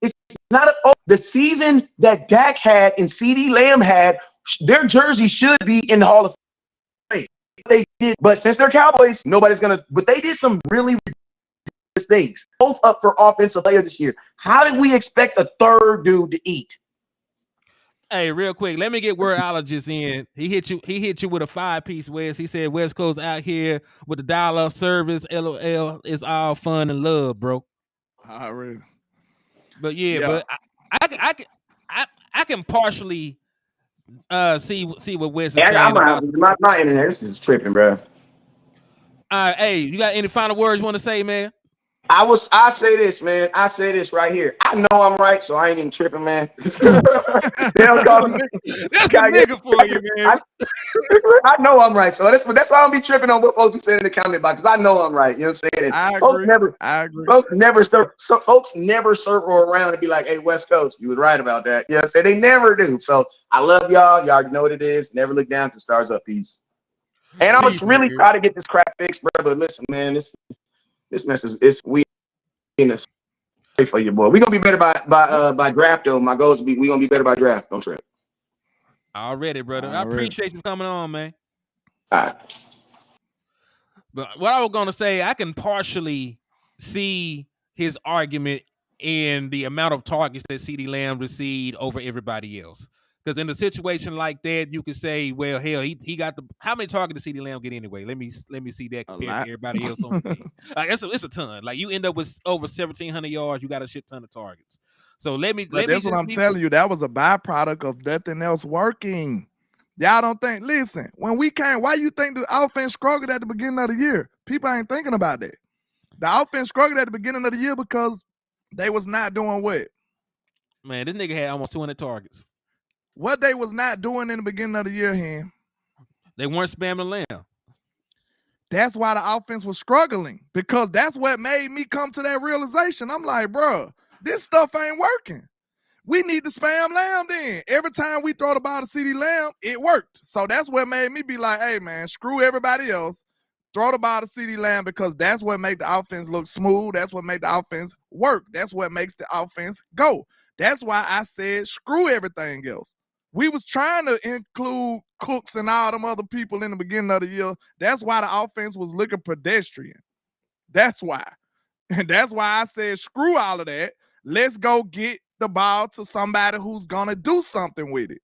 It's not the season that Dak had and CeeDee Lamb had. Their jersey should be in the Hall of Fame. They did, but since they're Cowboys, nobody's gonna. But they did some really mistakes, both up for offensive player this year. How did we expect a third dude to eat? Hey, real quick, let me get wordologist in. He hit you with a 5-piece, Wes. He said West Coast out here with the dial-up service. LOL, it's all fun and love, bro. Already. But but I can partially see what Wes is saying. My internet is tripping, bro. Hey, you got any final words you want to say, man? I say this, man. I say this right here. I know I'm right, so I ain't even tripping, man. That's the nigga for you, man. I know I'm right, so that's why I don't be tripping on what folks be saying in the comment box, because I know I'm right. You know what I'm saying? I agree. Folks never circle around and be like, "Hey, West Coast, you was right about that." You know what I'm saying? They never do. So I love y'all. Y'all already know what it is. Never look down to stars up. Peace. And I'm gonna really try to get this crap fixed, bro. But listen, man, this mess is we in this for you, boy. We're gonna be better by draft, though. My goal is we gonna be better by draft. Don't trip. Already, brother. I appreciate you coming on, man. All right. But what I was gonna say, I can partially see his argument in the amount of targets that CeeDee Lamb received over everybody else. Because in a situation like that, you could say, well, hell, he got how many targets did CeeDee Lamb get anyway? Let me see that compared to everybody else on the team. Like it's a ton. Like you end up with over 1,700 yards, you got a shit ton of targets. So that's what I'm telling you. That was a byproduct of nothing else working. Y'all don't think, listen, when we came, why you think the offense struggled at the beginning of the year? People ain't thinking about that. The offense struggled at the beginning of the year because they was not doing what? Man, this nigga had almost 200 targets. What they was not doing in the beginning of the year, him. They weren't spamming Lamb. That's why the offense was struggling, because that's what made me come to that realization. I'm like, bro, this stuff ain't working. We need to spam Lamb then. Every time we throw the ball to CeeDee Lamb, it worked. So that's what made me be like, hey, man, screw everybody else. Throw the ball to CeeDee Lamb, because that's what makes the offense look smooth. That's what makes the offense work. That's what makes the offense go. That's why I said screw everything else. We was trying to include Cooks and all them other people in the beginning of the year. That's why the offense was looking pedestrian. That's why. And that's why I said screw all of that. Let's go get the ball to somebody who's going to do something with it.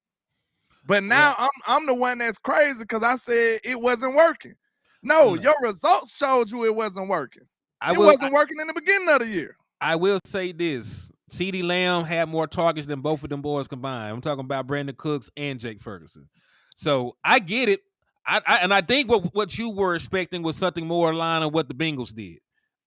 But now I'm the one that's crazy because I said it wasn't working. No, your results showed you it wasn't working. It wasn't working in the beginning of the year. I will say this. CeeDee Lamb had more targets than both of them boys combined. I'm talking about Brandon Cooks and Jake Ferguson. So I get it. I think what you were expecting was something more in line of what the Bengals did.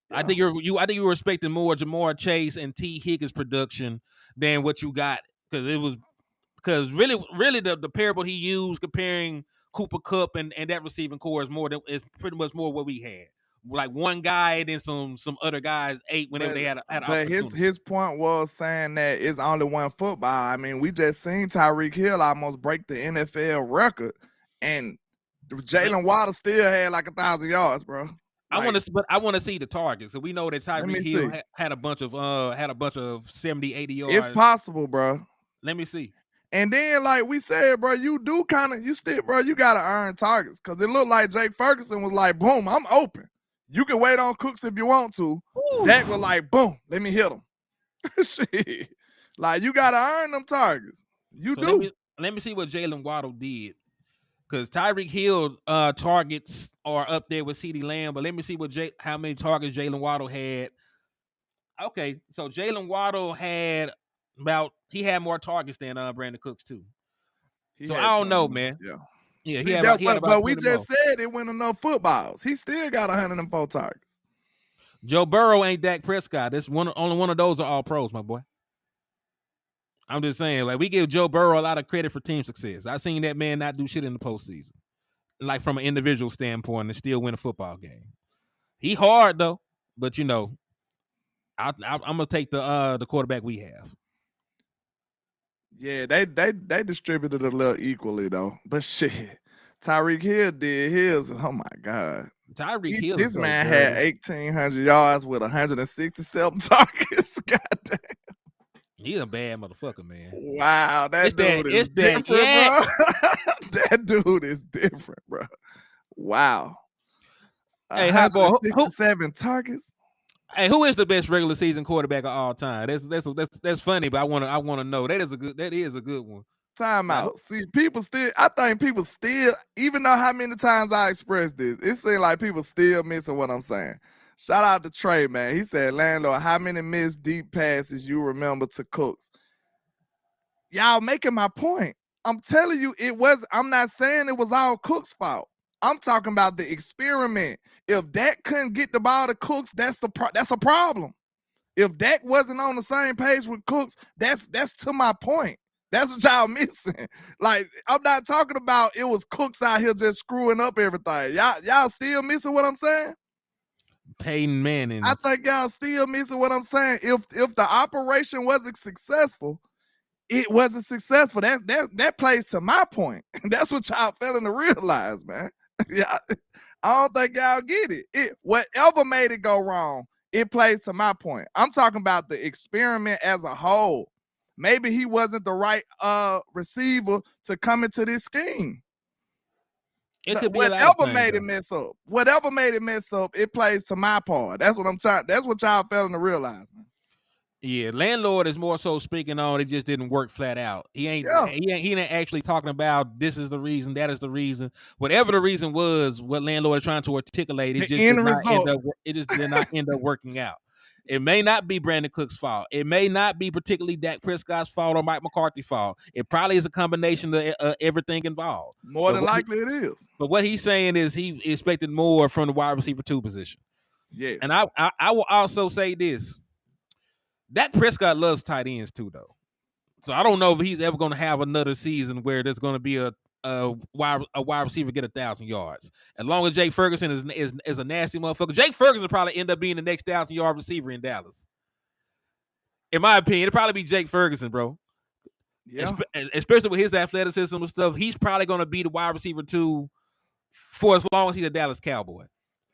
Yeah. I think you were expecting more Jamar Chase and T. Higgins production than what you got because really the parable he used comparing Cooper Kupp and that receiving core is pretty much more what we had. Like one guy and then some other guys ate whenever they had an opportunity. But his point was saying that it's only one football. I mean, we just seen Tyreek Hill almost break the NFL record, and Jalen Waddle still had like 1,000 yards, bro. Like, I want to see the targets. So we know that Tyreek Hill had a bunch of 70, 80 yards. It's possible, bro. Let me see. And then, like we said, bro, you gotta earn targets because it looked like Jake Ferguson was like, boom, I'm open. You can wait on Cooks if you want to. Dak was like, boom, let me hit him. Shit. Like, you got to earn them targets. Let me see what Jalen Waddle did. Because Tyreek Hill targets are up there with CeeDee Lamb. But let me see how many targets Jalen Waddle had. Okay, so Jalen Waddle had more targets than Brandon Cooks, too. So I don't know, man. Yeah. Yeah, see, but we just said it went enough footballs. He still got 104 targets. Joe Burrow ain't Dak Prescott. Only one of those are all pros, my boy. I'm just saying, like, we give Joe Burrow a lot of credit for team success. I seen that man not do shit in the postseason, like from an individual standpoint, and still win a football game. He hard though, but I'm gonna take the quarterback we have. Yeah, they distributed a little equally though, but shit, Tyreek Hill did his. Oh my god, Tyreek Hill. This man had 1,800 yards with 167 targets. Goddamn, he's a bad motherfucker, man. Wow, that dude is different, bro. That dude is different, bro. Wow. Hey, 167 targets. Hey, who is the best regular season quarterback of all time? That's funny, but I want to know. That is a good one. Time out. See, I think people still, even though how many times I expressed this, it seems like people still missing what I'm saying. Shout out to Trey, man. He said, Landlord, how many missed deep passes you remember to Cooks? Y'all making my point. I'm telling you, I'm not saying it was all Cooks' fault. I'm talking about the experiment. If Dak couldn't get the ball to Cooks, that's a problem. If Dak wasn't on the same page with Cooks, that's to my point. That's what y'all missing. Like, I'm not talking about it was Cooks out here just screwing up everything. Y'all still missing what I'm saying? Peyton Manning. I think y'all still missing what I'm saying. If the operation wasn't successful, it wasn't successful. That plays to my point. That's what y'all failing to realize, man. Yeah, I don't think y'all get it. Whatever made it go wrong, it plays to my point. I'm talking about the experiment as a whole. Maybe he wasn't the right receiver to come into this scheme. It could be whatever made it mess up. Whatever made it mess up, it plays to my part. That's what I'm trying. That's what y'all failing to realize, man. Yeah, Landlord is more so speaking on it just didn't work flat out. He ain't actually talking about this is the reason, that is the reason. Whatever the reason was, what Landlord is trying to articulate, it just did not end up working out. It may not be Brandon Cook's fault. It may not be particularly Dak Prescott's fault or Mike McCarthy's fault. It probably is a combination of everything involved. More than likely it is. But what he's saying is he expected more from the wide receiver 2 position. Yes. And I will also say this. Dak Prescott loves tight ends too, though. So I don't know if he's ever going to have another season where there's going to be a wide receiver get 1,000 yards. As long as Jake Ferguson is a nasty motherfucker, Jake Ferguson probably end up being the next 1,000-yard receiver in Dallas. In my opinion, it'd probably be Jake Ferguson, bro. Yeah. Especially with his athleticism and stuff, he's probably going to be the wide receiver 2 for as long as he's a Dallas Cowboy.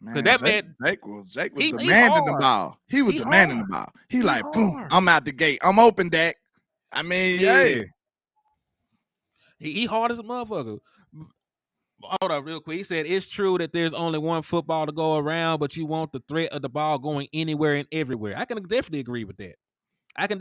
Man, Jake was demanding the ball. He was demanding the ball. He like, boom, I'm out the gate. I'm open, Dak. I mean, yeah. He hard as a motherfucker. Hold on real quick. He said, it's true that there's only one football to go around, but you want the threat of the ball going anywhere and everywhere. I can definitely agree with that. And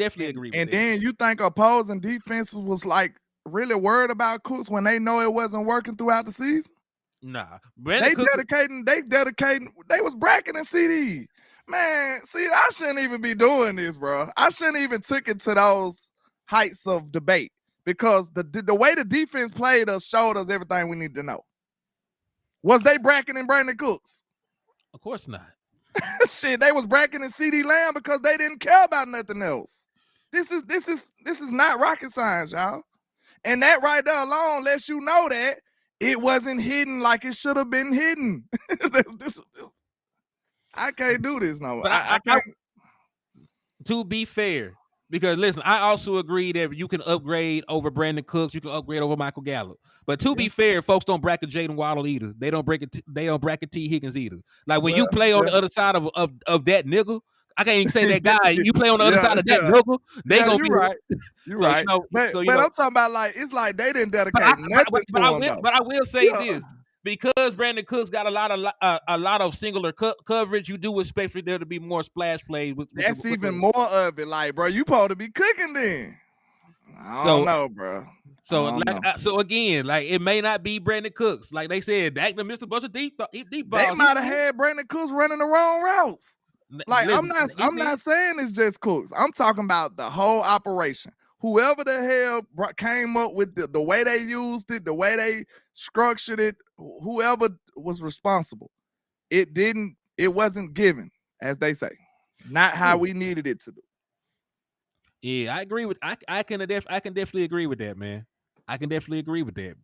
then you think opposing defenses was like really worried about Cooks when they know it wasn't working throughout the season? Nah, They dedicating. They was bracketing CD. Man, see, I shouldn't even be doing this, bro. I shouldn't even took it to those heights of debate because the way the defense played us showed us everything we need to know. Was they bracketing Brandon Cooks? Of course not. Shit, they was bracketing CD Lamb because they didn't care about nothing else. This is not rocket science, y'all. And that right there alone lets you know that it wasn't hidden like it should have been hidden. I can't do this no more. But I can't. To be fair, because listen, I also agree that you can upgrade over Brandon Cooks, you can upgrade over Michael Gallup. But to be fair, folks don't bracket Jaden Waddle either. They don't bracket T. Higgins either. Like when you play on the other side of that nigga, I can't even say that guy. You play on the other side of that nigga, they gonna you be right. You're so, right. But I'm talking about like it's like they didn't dedicate nothing to him. But I will say this. Because Brandon Cooks got a lot of singular coverage, you do expect for there to be more splash plays. That's even more of it. Like, bro, you supposed to be cooking then. I don't know, bro. So again, like it may not be Brandon Cooks. Like they said, Dak missed a bunch of deep balls. They might have had Brandon Cooks running the wrong routes. Like I'm not saying it's just Cooks. I'm talking about the whole operation. Whoever the hell came up with the way they used it, the way they structured it, whoever was responsible, it wasn't given, as they say, not how we needed it to do. Yeah, I agree with. I can definitely agree with that, man. I can definitely agree with that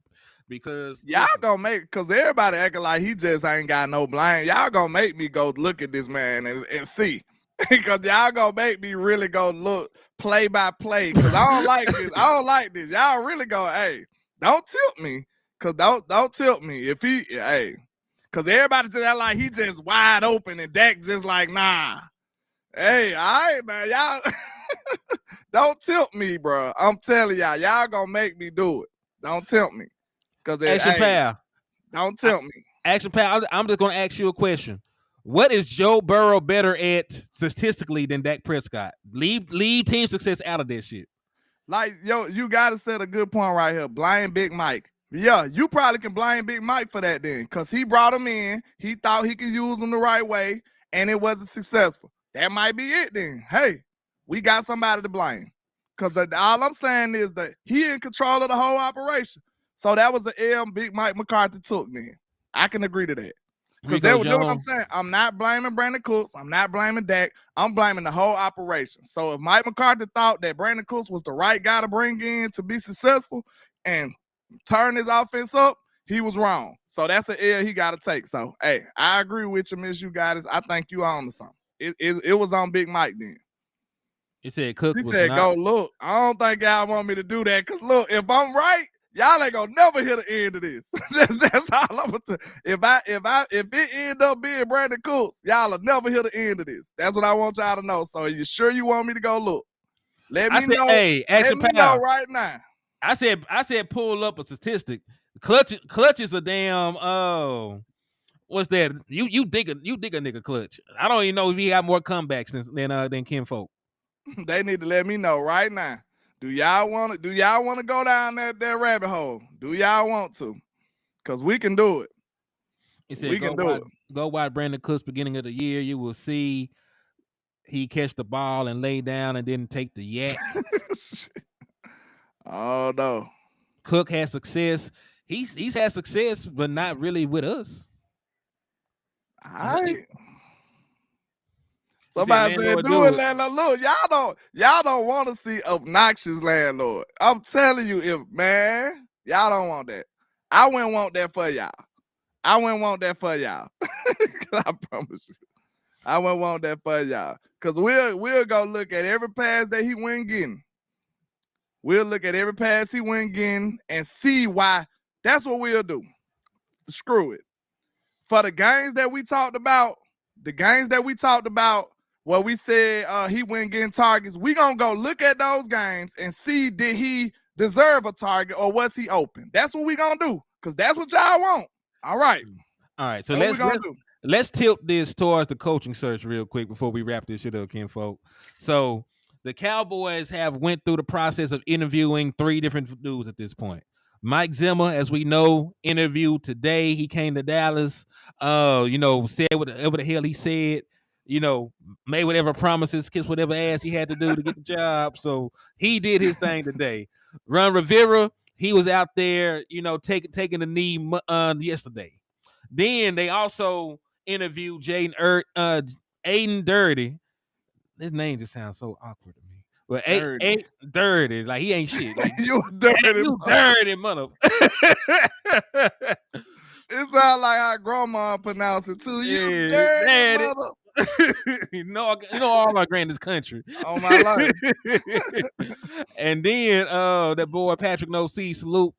because y'all gonna make because everybody acting like he just ain't got no blame. Y'all gonna make me go look at this man and see. Because y'all gonna make me really go look play by play. Because I don't like this. I don't like this. Y'all really go, hey, don't tilt me. Because don't tilt me. If he, hey, because everybody said that like he just wide open and Dak just like, nah. Hey, all right, man. Y'all don't tilt me, bro. I'm telling y'all gonna make me do it. Don't tilt me. Because Action Pal. Don't tilt me. Action Pal, I'm just gonna ask you a question. What is Joe Burrow better at statistically than Dak Prescott? Leave team success out of that shit. Like, yo, you gotta set a good point right here. Blame Big Mike. Yeah, you probably can blame Big Mike for that then, because he brought him in. He thought he could use him the right way, and it wasn't successful. That might be it then. Hey, we got somebody to blame. Because all I'm saying is that he in control of the whole operation. So that was the L Big Mike McCarthy took then. I can agree to that. Because that's what I'm saying. I'm not blaming Brandon Cooks. I'm not blaming Dak. I'm blaming the whole operation. So if Mike McCarthy thought that Brandon Cooks was the right guy to bring in to be successful and turn his offense up, he was wrong. So that's an L he got to take. So, hey, I agree with you, Miss You Guys. I think you on to something. It was on Big Mike then. He said Cook was said, go look. I don't think y'all want me to do that because, look, if I'm right, y'all ain't gonna never hear the end of this. that's all I'm gonna tell. If it end up being Brandon Cooks, y'all will never hear the end of this. That's what I want y'all to know. So, are you sure you want me to go look? Let me know. Hey, let me know right now. I said, pull up a statistic. Clutch is a damn. What's that? You dig a nigga clutch. I don't even know if he got more comebacks than Ken Folk. They need to let me know right now. Do y'all want to go down that rabbit hole? Do y'all want to? Because we can do it. He said, we can do it. Go watch Brandon Cooks beginning of the year. You will see he catch the ball and lay down and didn't take the yak. Oh no. Cook has success. He's had success, but not really with us. Somebody said, do it, landlord. Look, y'all don't want to see obnoxious landlord. I'm telling you, y'all don't want that. I wouldn't want that for y'all. I promise you. I wouldn't want that for y'all. Because we'll go look at every pass that he went getting. We'll look at every pass he went getting and see why. That's what we'll do. Screw it. For the games that we talked about, where we said he went getting targets, we gonna go look at those games and see did he deserve a target or was he open. That's what we gonna do, because that's what y'all want. All right. So let's tilt this towards the coaching search real quick before we wrap this shit up, kinfolk. So the Cowboys have went through the process of interviewing 3 different dudes at this point. Mike Zimmer, as we know, interviewed today. He came to Dallas, said whatever the hell he said, made whatever promises, kissed whatever ass he had to do to get the job. So he did his thing today. Ron Rivera, he was out there, taking the knee yesterday. Then they also interviewed Aiden Dirty. His name just sounds so awkward to me. But ain't dirty, like he ain't shit. Like You dirty, you dirty mother. It sounds like how grandma pronounce it too. You Yeah, dirty mother. you know all my grand is country. On my life. And then that boy Patrick No C salute.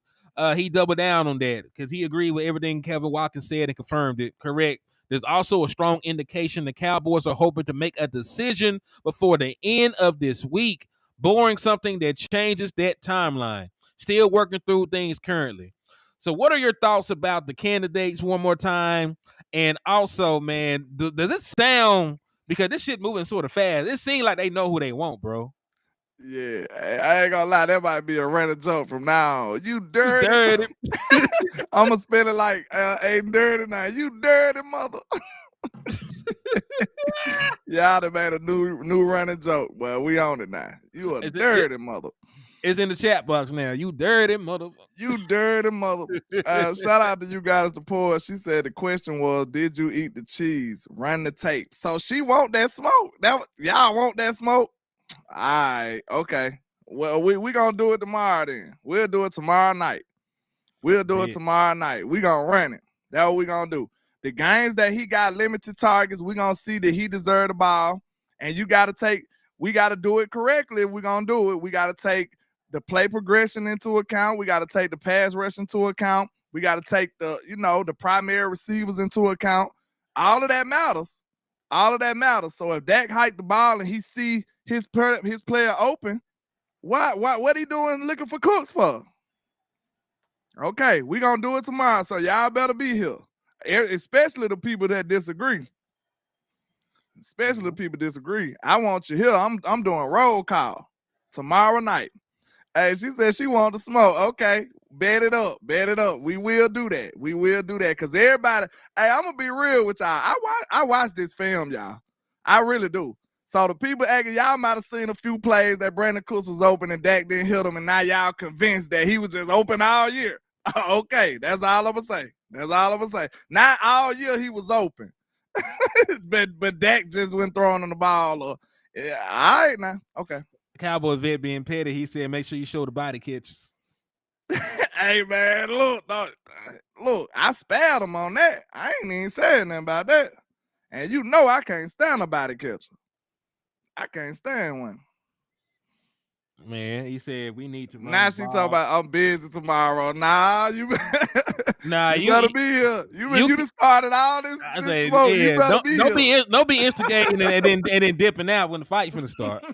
He doubled down on that because he agreed with everything Kevin Watkins said and confirmed it. Correct. There's also a strong indication the Cowboys are hoping to make a decision before the end of this week, boring something that changes that timeline. Still working through things currently. So what are your thoughts about the candidates one more time? And also, man, does it sound, because this shit moving sort of fast, it seems like they know who they want, bro. Yeah, I ain't gonna lie, that might be a running joke from now on. You dirty. I'm gonna spell it like ain't dirty now. You dirty mother. Y'all done made a new running joke, but we on it now. You a dirty mother. It's in the chat box now. You dirty mother. You dirty mother. Shout out to you guys, the poor. She said the question was, did you eat the cheese? Run the tape. So she want that smoke. Y'all want that smoke? All right, okay. Well, we gonna do it tomorrow then. We'll do it tomorrow night. It tomorrow night. We gonna run it. That's what we gonna do. The games that he got limited targets, we gonna see that he deserved the ball. And we gotta do it correctly if we gonna do it. We gotta take the play progression into account. We gotta take the pass rush into account. We gotta take the primary receivers into account. All of that matters. So if Dak hiked the ball and he see his player open, what he doing looking for Cooks for? Okay, we gonna do it tomorrow, so y'all better be here. Especially the people that disagree. I want you here. I'm doing roll call tomorrow night. Hey, she said she want to smoke. Okay, bet it up. We will do that. Because everybody, hey, I'm gonna be real with y'all. I watch this film, y'all. I really do. So the people acting, y'all might have seen a few plays that Brandon Cooks was open and Dak didn't hit him, and now y'all convinced that he was just open all year. Okay, that's all I'm gonna say. Not all year he was open. but Dak just went throwing on the ball. All right now. Okay. Cowboy vet being petty, he said, make sure you show the body catches. Hey, man, look, I spared him on that. I ain't even saying nothing about that. And you know I can't stand a body catcher. I can't stand one. Man, he said we need to run. Now she talking about I'm busy tomorrow. Nah, you better be here. You just started all this smoke. You better be here. Don't be instigating and then dipping out when the fight finna start.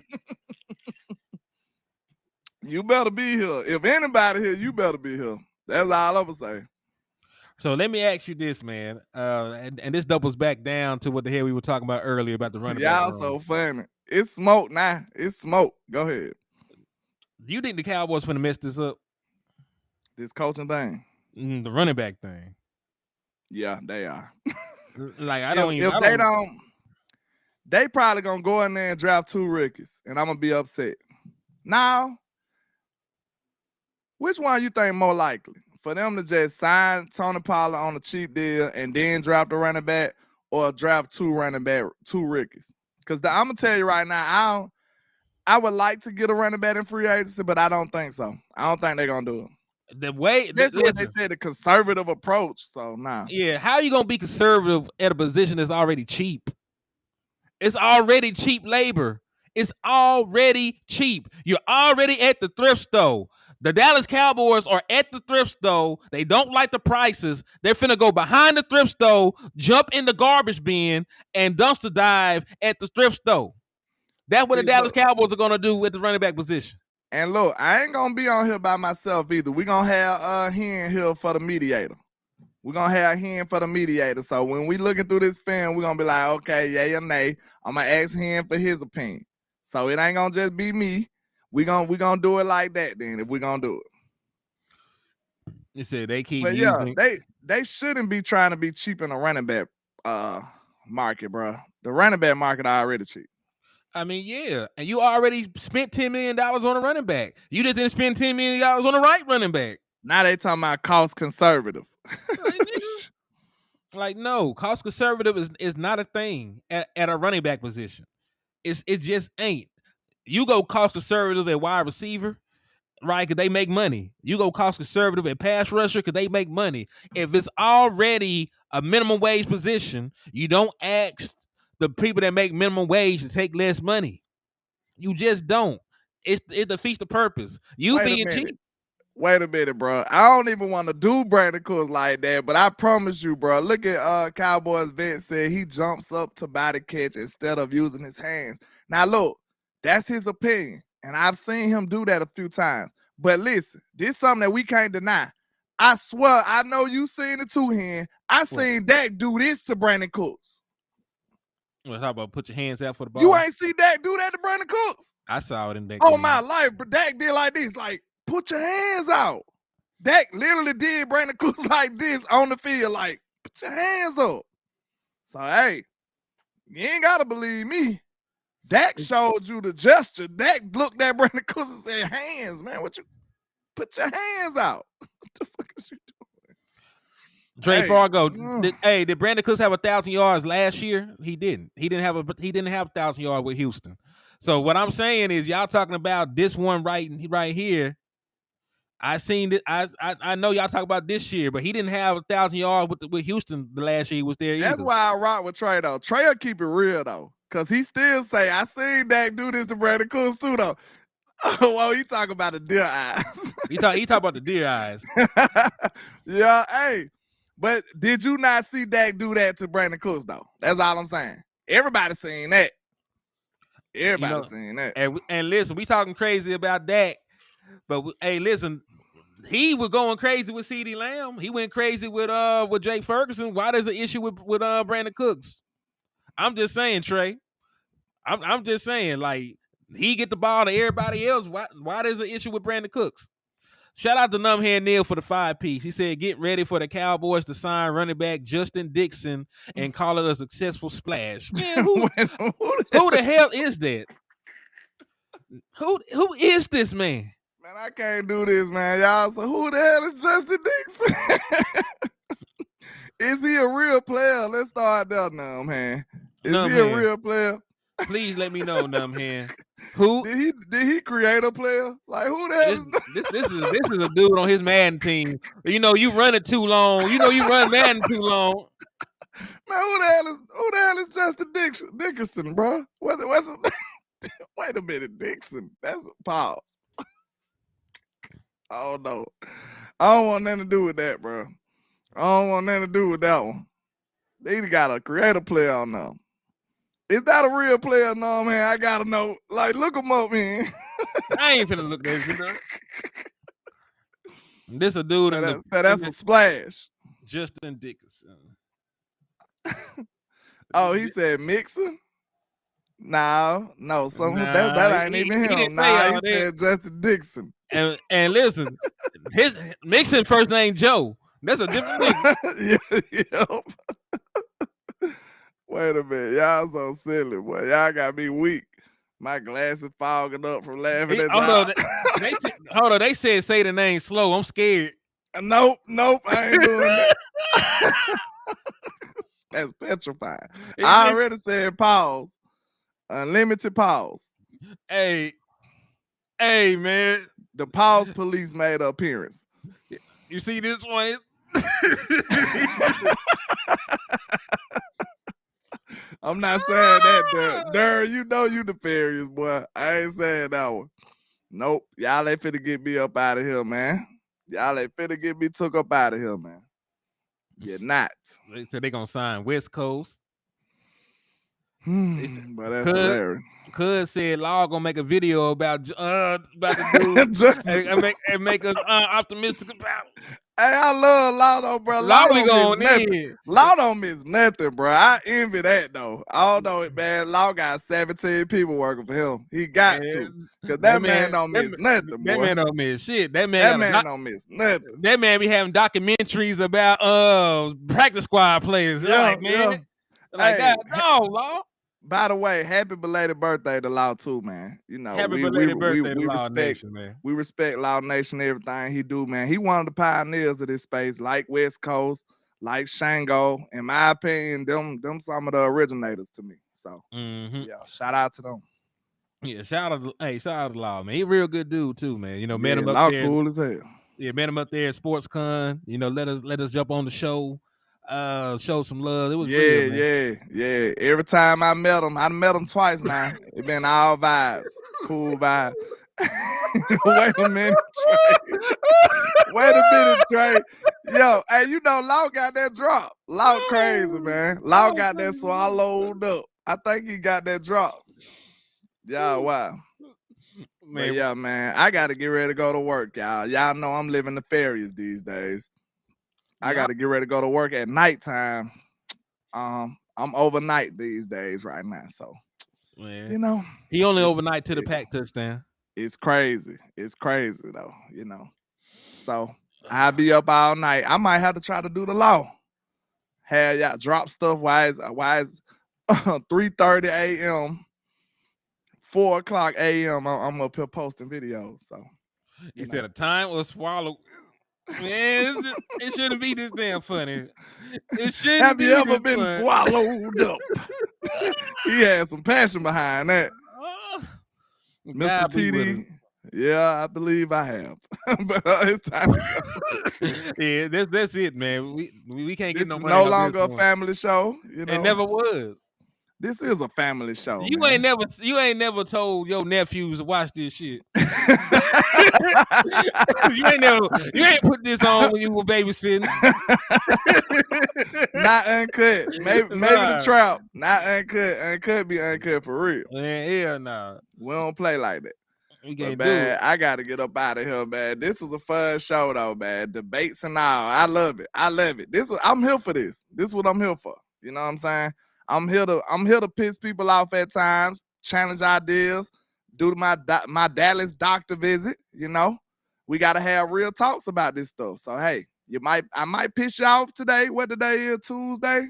You better be here. If anybody here, you better be here. That's all I'm gonna say. So let me ask you this, man. And this doubles back down to what the hell we were talking about earlier about the running back. Y'all so funny. It's smoke now. It's smoke. Go ahead. Do you think the Cowboys finna mess this up? This coaching thing? The running back thing. Yeah, they are. They probably gonna go in there and draft 2 rookies, and I'm gonna be upset. Now, which one you think more likely? For them to just sign Tony Pollard on a cheap deal and then draft a running back, or draft 2 rookies? Because I'm gonna tell you right now, I would like to get a running back in free agency, but I don't think so. I don't think they're gonna do it. Especially when they said the conservative approach. So nah. Yeah, how are you gonna be conservative at a position that's already cheap? It's already cheap labor. It's already cheap. You're already at the thrift store. The Dallas Cowboys are at the thrift store. They don't like the prices. They're finna go behind the thrift store, jump in the garbage bin, and dumpster dive at the thrift store. That's what the Dallas Cowboys are gonna do with the running back position. And look, I ain't gonna be on here by myself either. We're gonna have Hen here for the mediator. So when we looking through this film, we're gonna be like, okay, yay or nay. I'm gonna ask Hen for his opinion. So it ain't gonna just be me. We gonna do it like that then if we gonna do it. You said they keep But yeah, using. they shouldn't be trying to be cheap in the running back market, bro. The running back market already cheap. I mean, yeah, and you already spent $10 million on a running back. You just didn't spend $10 million on the right running back. Now they talking about cost conservative. Like, no, cost conservative is not a thing at a running back position. It just ain't. You go cost conservative at wide receiver, right? Because they make money. You go cost conservative at pass rusher because they make money. If it's already a minimum wage position, you don't ask the people that make minimum wage to take less money. You just don't. It defeats the purpose. You being cheap. Wait a minute, bro. I don't even want to do Brandon Cooks like that, but I promise you, bro. Look at Cowboys vet said he jumps up to body catch instead of using his hands. Now look, that's his opinion, and I've seen him do that a few times. But listen, this is something that we can't deny. I swear, I know you seen it too, Hen. I seen Dak do this to Brandon Cooks. Well, how about put your hands out for the ball? You ain't see Dak do that to Brandon Cooks? I saw it in Dak. Oh my life, but Dak did like this, like put your hands out. Dak literally did Brandon Cooks like this on the field, like put your hands up. So hey, you ain't gotta believe me. Dak showed you the gesture. Dak looked at Brandon Cooks and said, "Hands, man, what you put your hands out? What the fuck is you doing?" Dre Fargo, did Brandon Cooks have 1,000 yards last year? He didn't. He didn't have 1,000 yards with Houston. So what I'm saying is, y'all talking about this one right here. I seen it. I know y'all talk about this year, but he didn't have 1,000 yards with Houston the last year he was there. That's why I rock with Trey though. Trey will keep it real though, cause he still say I seen Dak do this to Brandon Cooks too though. Well, he talk about the deer eyes. he talk about the deer eyes. Yeah, hey. But did you not see Dak do that to Brandon Cooks though? That's all I'm saying. Everybody seen that. Everybody seen that. And listen, we talking crazy about Dak, but hey, listen, he was going crazy with CeeDee Lamb. He went crazy with Jake Ferguson. Why there's an issue with Brandon Cooks? I'm just saying, Trey. I'm just saying, like, he get the ball to everybody else. Why there's an issue with Brandon Cooks? Shout out to Numbhead Neil for the 5-piece. He said, get ready for the Cowboys to sign running back Justin Dixon and call it a successful splash. Man, who the hell is that? Who is this man? Man, I can't do this, man, y'all. So who the hell is Justin Dixon? Is he a real player? Let's start there now, man. Is he a real player? Please let me know, Numbhead. Who did he create a player? Like who the hell is this is a dude on his Madden team. You know, you run it too long. You know, you run Madden too long. Man, who the hell is Justin Dickerson, bro? What's his name? Wait a minute, Dixon. That's a pause. Oh no. I don't want nothing to do with that, bro. I don't want nothing to do with that one. They got a creative player on them. Is that a real player? No, man. I gotta know. Like, look him up, man. I ain't finna look that shit up. This a dude. So that's a splash. Justin Dickerson. Oh, he said Mixon? No. That ain't even him. He said Justin Dixon. And listen, his Mixon first name Joe. That's a different nigga. Wait a minute. Y'all so silly, boy. Y'all got me weak. My glasses fogging up from laughing at y'all. Hold on. They said say the name slow. I'm scared. Nope. I ain't doing that. That's petrifying. I already said pause. Unlimited pause. Hey, man. The pause police made an appearance. You see this one? I'm not saying that, Darren. You know you nefarious, boy. I ain't saying that one. Nope. Y'all ain't finna get me up out of here, man. Y'all ain't finna get me took up out of here, man. You're not. They said they gonna sign West Coast. But that's hilarious. Cuz said Law gonna make a video about the dude and make us optimistic about it. I love Law though, bro. Law Law we don't miss going nothing. in. Law don't miss nothing, bro. I envy that though. Although it, man, Law got 17 people working for him. He got to, cause that man don't miss nothing, boy. That man don't miss shit. That That man, man don't miss nothing. that man be having documentaries about practice squad players. I'm like, man, like Hey, God, no, Law. by the way, happy belated birthday to Law too, man. You know, Happy belated birthday to Law Nation, man. We respect Law Nation, everything he do, man. He one of the pioneers of this space, like West Coast, like Shango. In my opinion, them some of the originators to me. So yeah, shout out to them. Yeah, shout out to Law, man. He a real good dude too, man. You know, met him up Law there. Cool as hell. Yeah, met him up there at SportsCon. You know, let us jump on the show, show some love. It was real, man. Yeah. Every time I met him twice now. It been all vibes, cool vibe. Wait a minute, Trey. Yo, hey, you know, Law got that drop. Law crazy, man. Law got that swallowed up. I think he got that drop. Yeah, wow. Man, but yeah, man, I got to get ready to go to work, y'all. Y'all know I'm living nefarious these days. I got to get ready to go to work at nighttime. I'm overnight these days right now, so man, you know, he only overnight to the pack touchdown. It's crazy. It's crazy though, you know. So I'll be up all night. I might have to try to do the Law. Have y'all drop stuff. Why is 3:30 a.m. 4 o'clock a.m. I'm up here posting videos. So he said a time was swallowed. Man, it shouldn't be this damn funny. It shouldn't. Have you ever been swallowed up? He had some passion behind that. Mr. TD. Yeah, I believe I have. But it's time to go. Yeah, that's it, man. We can't get no money. No longer a family show. You know? It never was. This is a family show. You ain't never told your nephews to watch this shit. you ain't put this on when you were babysitting. Not uncut. Maybe the trap. Not uncut. Uncut be uncut for real. Man, hell nah. We don't play like that. We can't do it. I gotta get up out of here, man. This was a fun show though, man. Debates and all. I love it. I'm here for this. This is what I'm here for. You know what I'm saying? I'm here to piss people off at times, challenge ideas, do my Dallas doctor visit. You know, we gotta have real talks about this stuff. So hey, I might piss you off today. What today is? Tuesday,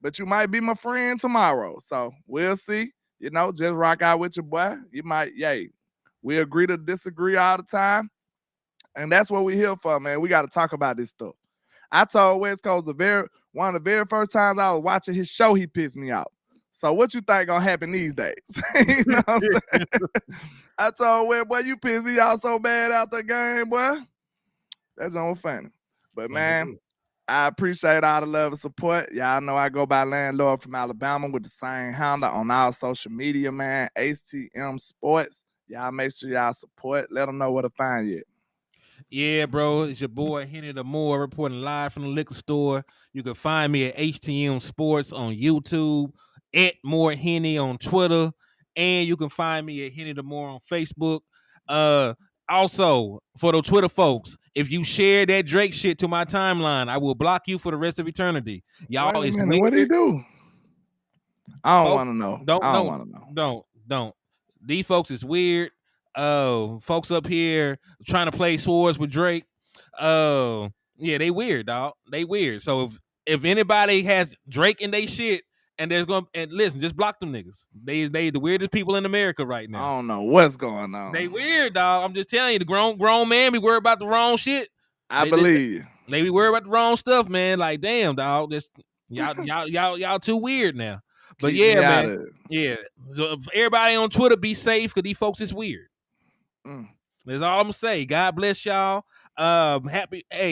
but you might be my friend tomorrow. So we'll see. You know, just rock out with your boy. You might, we agree to disagree all the time, and that's what we're here for, man. We got to talk about this stuff. I told West Coast one of the very first times I was watching his show, he pissed me off. So what you think gonna happen these days? You know what I'm saying? I told West, boy, you pissed me off so bad out the game, boy. That's all funny. But man, I appreciate all the love and support. Y'all know I go by Landlord from Alabama with the same handle on all social media, man. HTM Sports. Y'all make sure y'all support. Let them know where to find you. Yeah, bro. It's your boy Henny the Moore reporting live from the liquor store. You can find me at HTM Sports on YouTube, at More Henny on Twitter, and you can find me at Henny the Moore on Facebook. Also, for the Twitter folks, if you share that Drake shit to my timeline, I will block you for the rest of eternity. Y'all, wait a minute, what did he do? I don't want to know. Don't want to know. Don't. These folks is weird. Folks up here trying to play swords with Drake. Yeah, they weird, dog. They weird. So if anybody has Drake in they shit, and listen, just block them niggas. They the weirdest people in America right now. I don't know what's going on. They weird, dog. I'm just telling you, the grown man be worried about the wrong shit. I believe you. They be worried about the wrong stuff, man. Like, damn, dog. This y'all too weird now. But keep yeah, man. Yeah. So everybody on Twitter, be safe because these folks is weird. That's all I'm gonna say. God bless y'all. Happy. Hey.